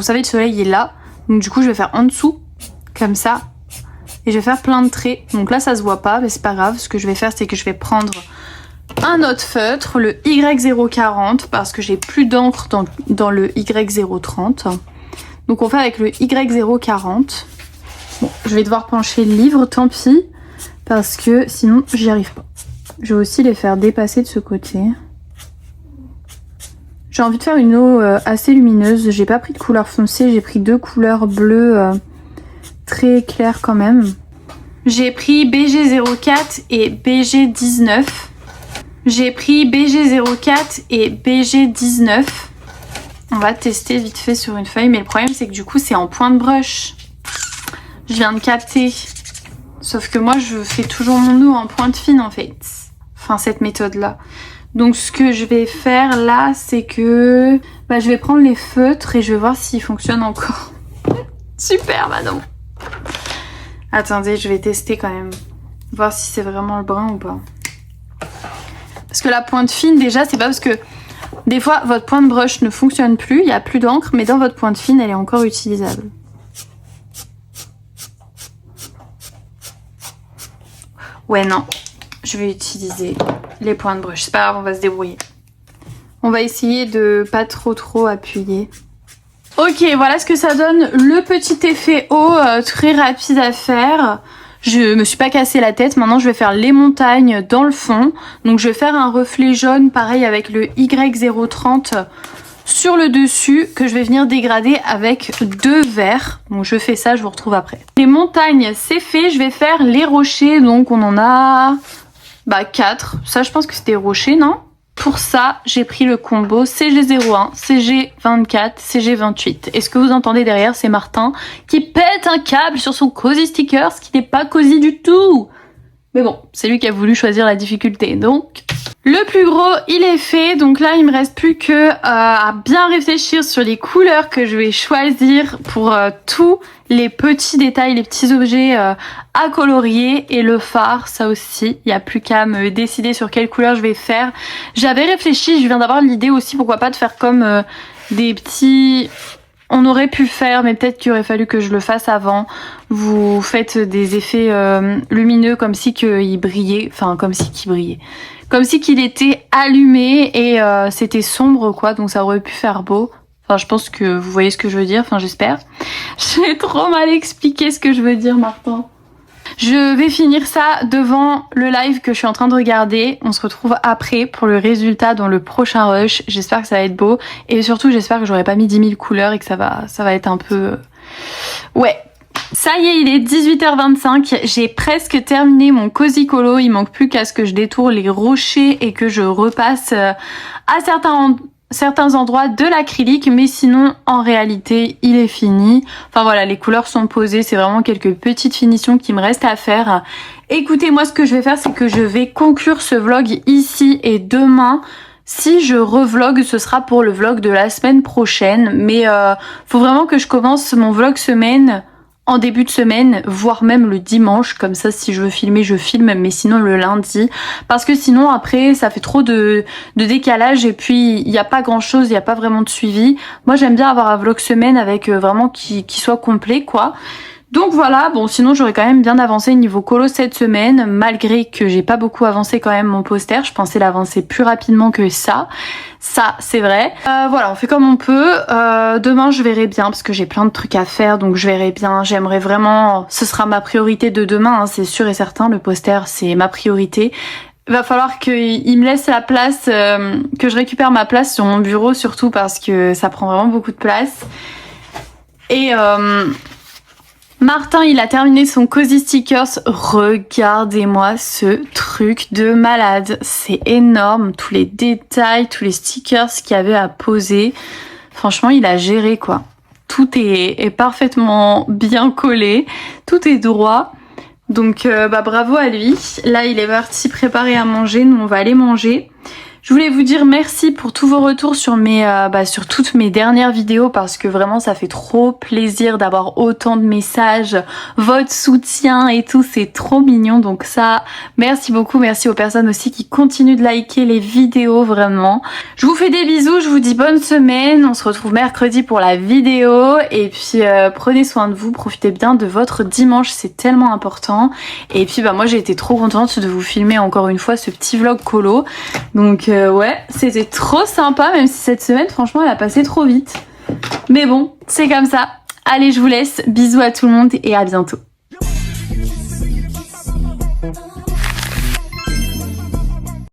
savez, le soleil est là. Donc du coup, je vais faire en dessous, comme ça. Et je vais faire plein de traits. Donc là, ça se voit pas, mais c'est pas grave. Ce que je vais faire, c'est que je vais prendre un autre feutre, le Y040, parce que j'ai plus d'encre dans le Y030. Donc on fait avec le Y040. Bon, je vais devoir pencher le livre, tant pis, parce que sinon, j'y arrive pas. Je vais aussi les faire dépasser de ce côté. J'ai envie de faire une eau assez lumineuse. J'ai pas pris de couleur foncée, j'ai pris deux couleurs bleues très claires quand même. J'ai pris BG04 et BG19. J'ai pris BG04 et BG19. On va tester vite fait sur une feuille, mais le problème c'est que du coup c'est en point de brush. Je viens de capter. Sauf que moi je fais toujours mon eau en pointe fine en fait. Enfin cette méthode là. Donc ce que je vais faire là, c'est que je vais prendre les feutres et je vais voir s'ils fonctionnent encore. Super Manon. Attendez, je vais tester quand même. Voir si c'est vraiment le brun ou pas. Parce que la pointe fine déjà, c'est pas parce que des fois votre pointe brush ne fonctionne plus, il n'y a plus d'encre, mais dans votre pointe fine, elle est encore utilisable. Ouais non, je vais utiliser les pointes brush. C'est pas grave, on va se débrouiller. On va essayer de pas trop appuyer. Ok, voilà ce que ça donne. Le petit effet eau très rapide à faire. Je me suis pas cassé la tête. Maintenant, je vais faire les montagnes dans le fond. Donc, je vais faire un reflet jaune, pareil avec le Y030 sur le dessus, que je vais venir dégrader avec deux verts. Donc, je fais ça, je vous retrouve après. Les montagnes, c'est fait. Je vais faire les rochers. Donc, on en a 4. Ça, je pense que c'était rochers, non ? Pour ça, j'ai pris le combo CG01, CG24, CG28. Et ce que vous entendez derrière, c'est Martin qui pète un câble sur son Cozy Stickers, qui n'est pas cosy du tout. Mais bon, c'est lui qui a voulu choisir la difficulté, donc... Le plus gros, il est fait, donc là, il me reste plus que à bien réfléchir sur les couleurs que je vais choisir pour tous les petits détails, les petits objets à colorier. Et le phare, ça aussi, il n'y a plus qu'à me décider sur quelle couleur je vais faire. J'avais réfléchi, je viens d'avoir l'idée aussi, pourquoi pas de faire comme des petits... On aurait pu faire, mais peut-être qu'il aurait fallu que je le fasse avant. Vous faites des effets lumineux comme si qu'il brillait, enfin comme si qu'il brillait. Comme si qu'il était allumé et c'était sombre quoi, donc ça aurait pu faire beau. Enfin je pense que vous voyez ce que je veux dire, enfin j'espère. J'ai trop mal expliqué ce que je veux dire Martin. Je vais finir ça devant le live que je suis en train de regarder. On se retrouve après pour le résultat dans le prochain rush. J'espère que ça va être beau. Et surtout, j'espère que j'aurai pas mis 10 000 couleurs et que ça va être un peu... Ouais. Ça y est, il est 18h25. J'ai presque terminé mon Cozy Colo. Il manque plus qu'à ce que je détourne les rochers et que je repasse à certains endroits de l'acrylique, mais sinon en réalité il est fini. Enfin voilà, les couleurs sont posées, c'est vraiment quelques petites finitions qui me restent à faire. Écoutez, moi ce que je vais faire, c'est que je vais conclure ce vlog ici et demain, si je revlog, ce sera pour le vlog de la semaine prochaine, mais faut vraiment que je commence mon vlog semaine en début de semaine, voire même le dimanche, comme ça si je veux filmer, je filme, mais sinon le lundi, parce que sinon après ça fait trop de décalage et puis il n'y a pas grand chose, il n'y a pas vraiment de suivi. Moi j'aime bien avoir un vlog semaine avec vraiment qui soit complet quoi. Donc voilà, bon sinon j'aurais quand même bien avancé niveau colo cette semaine, malgré que j'ai pas beaucoup avancé quand même mon poster, je pensais l'avancer plus rapidement que ça c'est vrai. Voilà, on fait comme on peut, demain je verrai bien parce que j'ai plein de trucs à faire donc je verrai bien, j'aimerais vraiment, ce sera ma priorité de demain, hein, c'est sûr et certain, le poster c'est ma priorité. Il va falloir qu'il me laisse la place, que je récupère ma place sur mon bureau surtout parce que ça prend vraiment beaucoup de place. Et... Martin, il a terminé son Cozy Stickers. Regardez-moi ce truc de malade. C'est énorme, tous les détails, tous les stickers qu'il y avait à poser. Franchement, il a géré quoi. Tout est parfaitement bien collé, tout est droit. Donc bravo à lui. Là, il est parti préparer à manger, nous on va aller manger. Je voulais vous dire merci pour tous vos retours sur sur toutes mes dernières vidéos parce que vraiment ça fait trop plaisir d'avoir autant de messages, votre soutien et tout, c'est trop mignon. Donc ça, merci beaucoup, merci aux personnes aussi qui continuent de liker les vidéos vraiment. Je vous fais des bisous, je vous dis bonne semaine, on se retrouve mercredi pour la vidéo et puis prenez soin de vous, profitez bien de votre dimanche, c'est tellement important. Et puis moi j'ai été trop contente de vous filmer encore une fois ce petit vlog colo. Donc ouais, c'était trop sympa, même si cette semaine, franchement, elle a passé trop vite. Mais bon, c'est comme ça. Allez, je vous laisse. Bisous à tout le monde et à bientôt.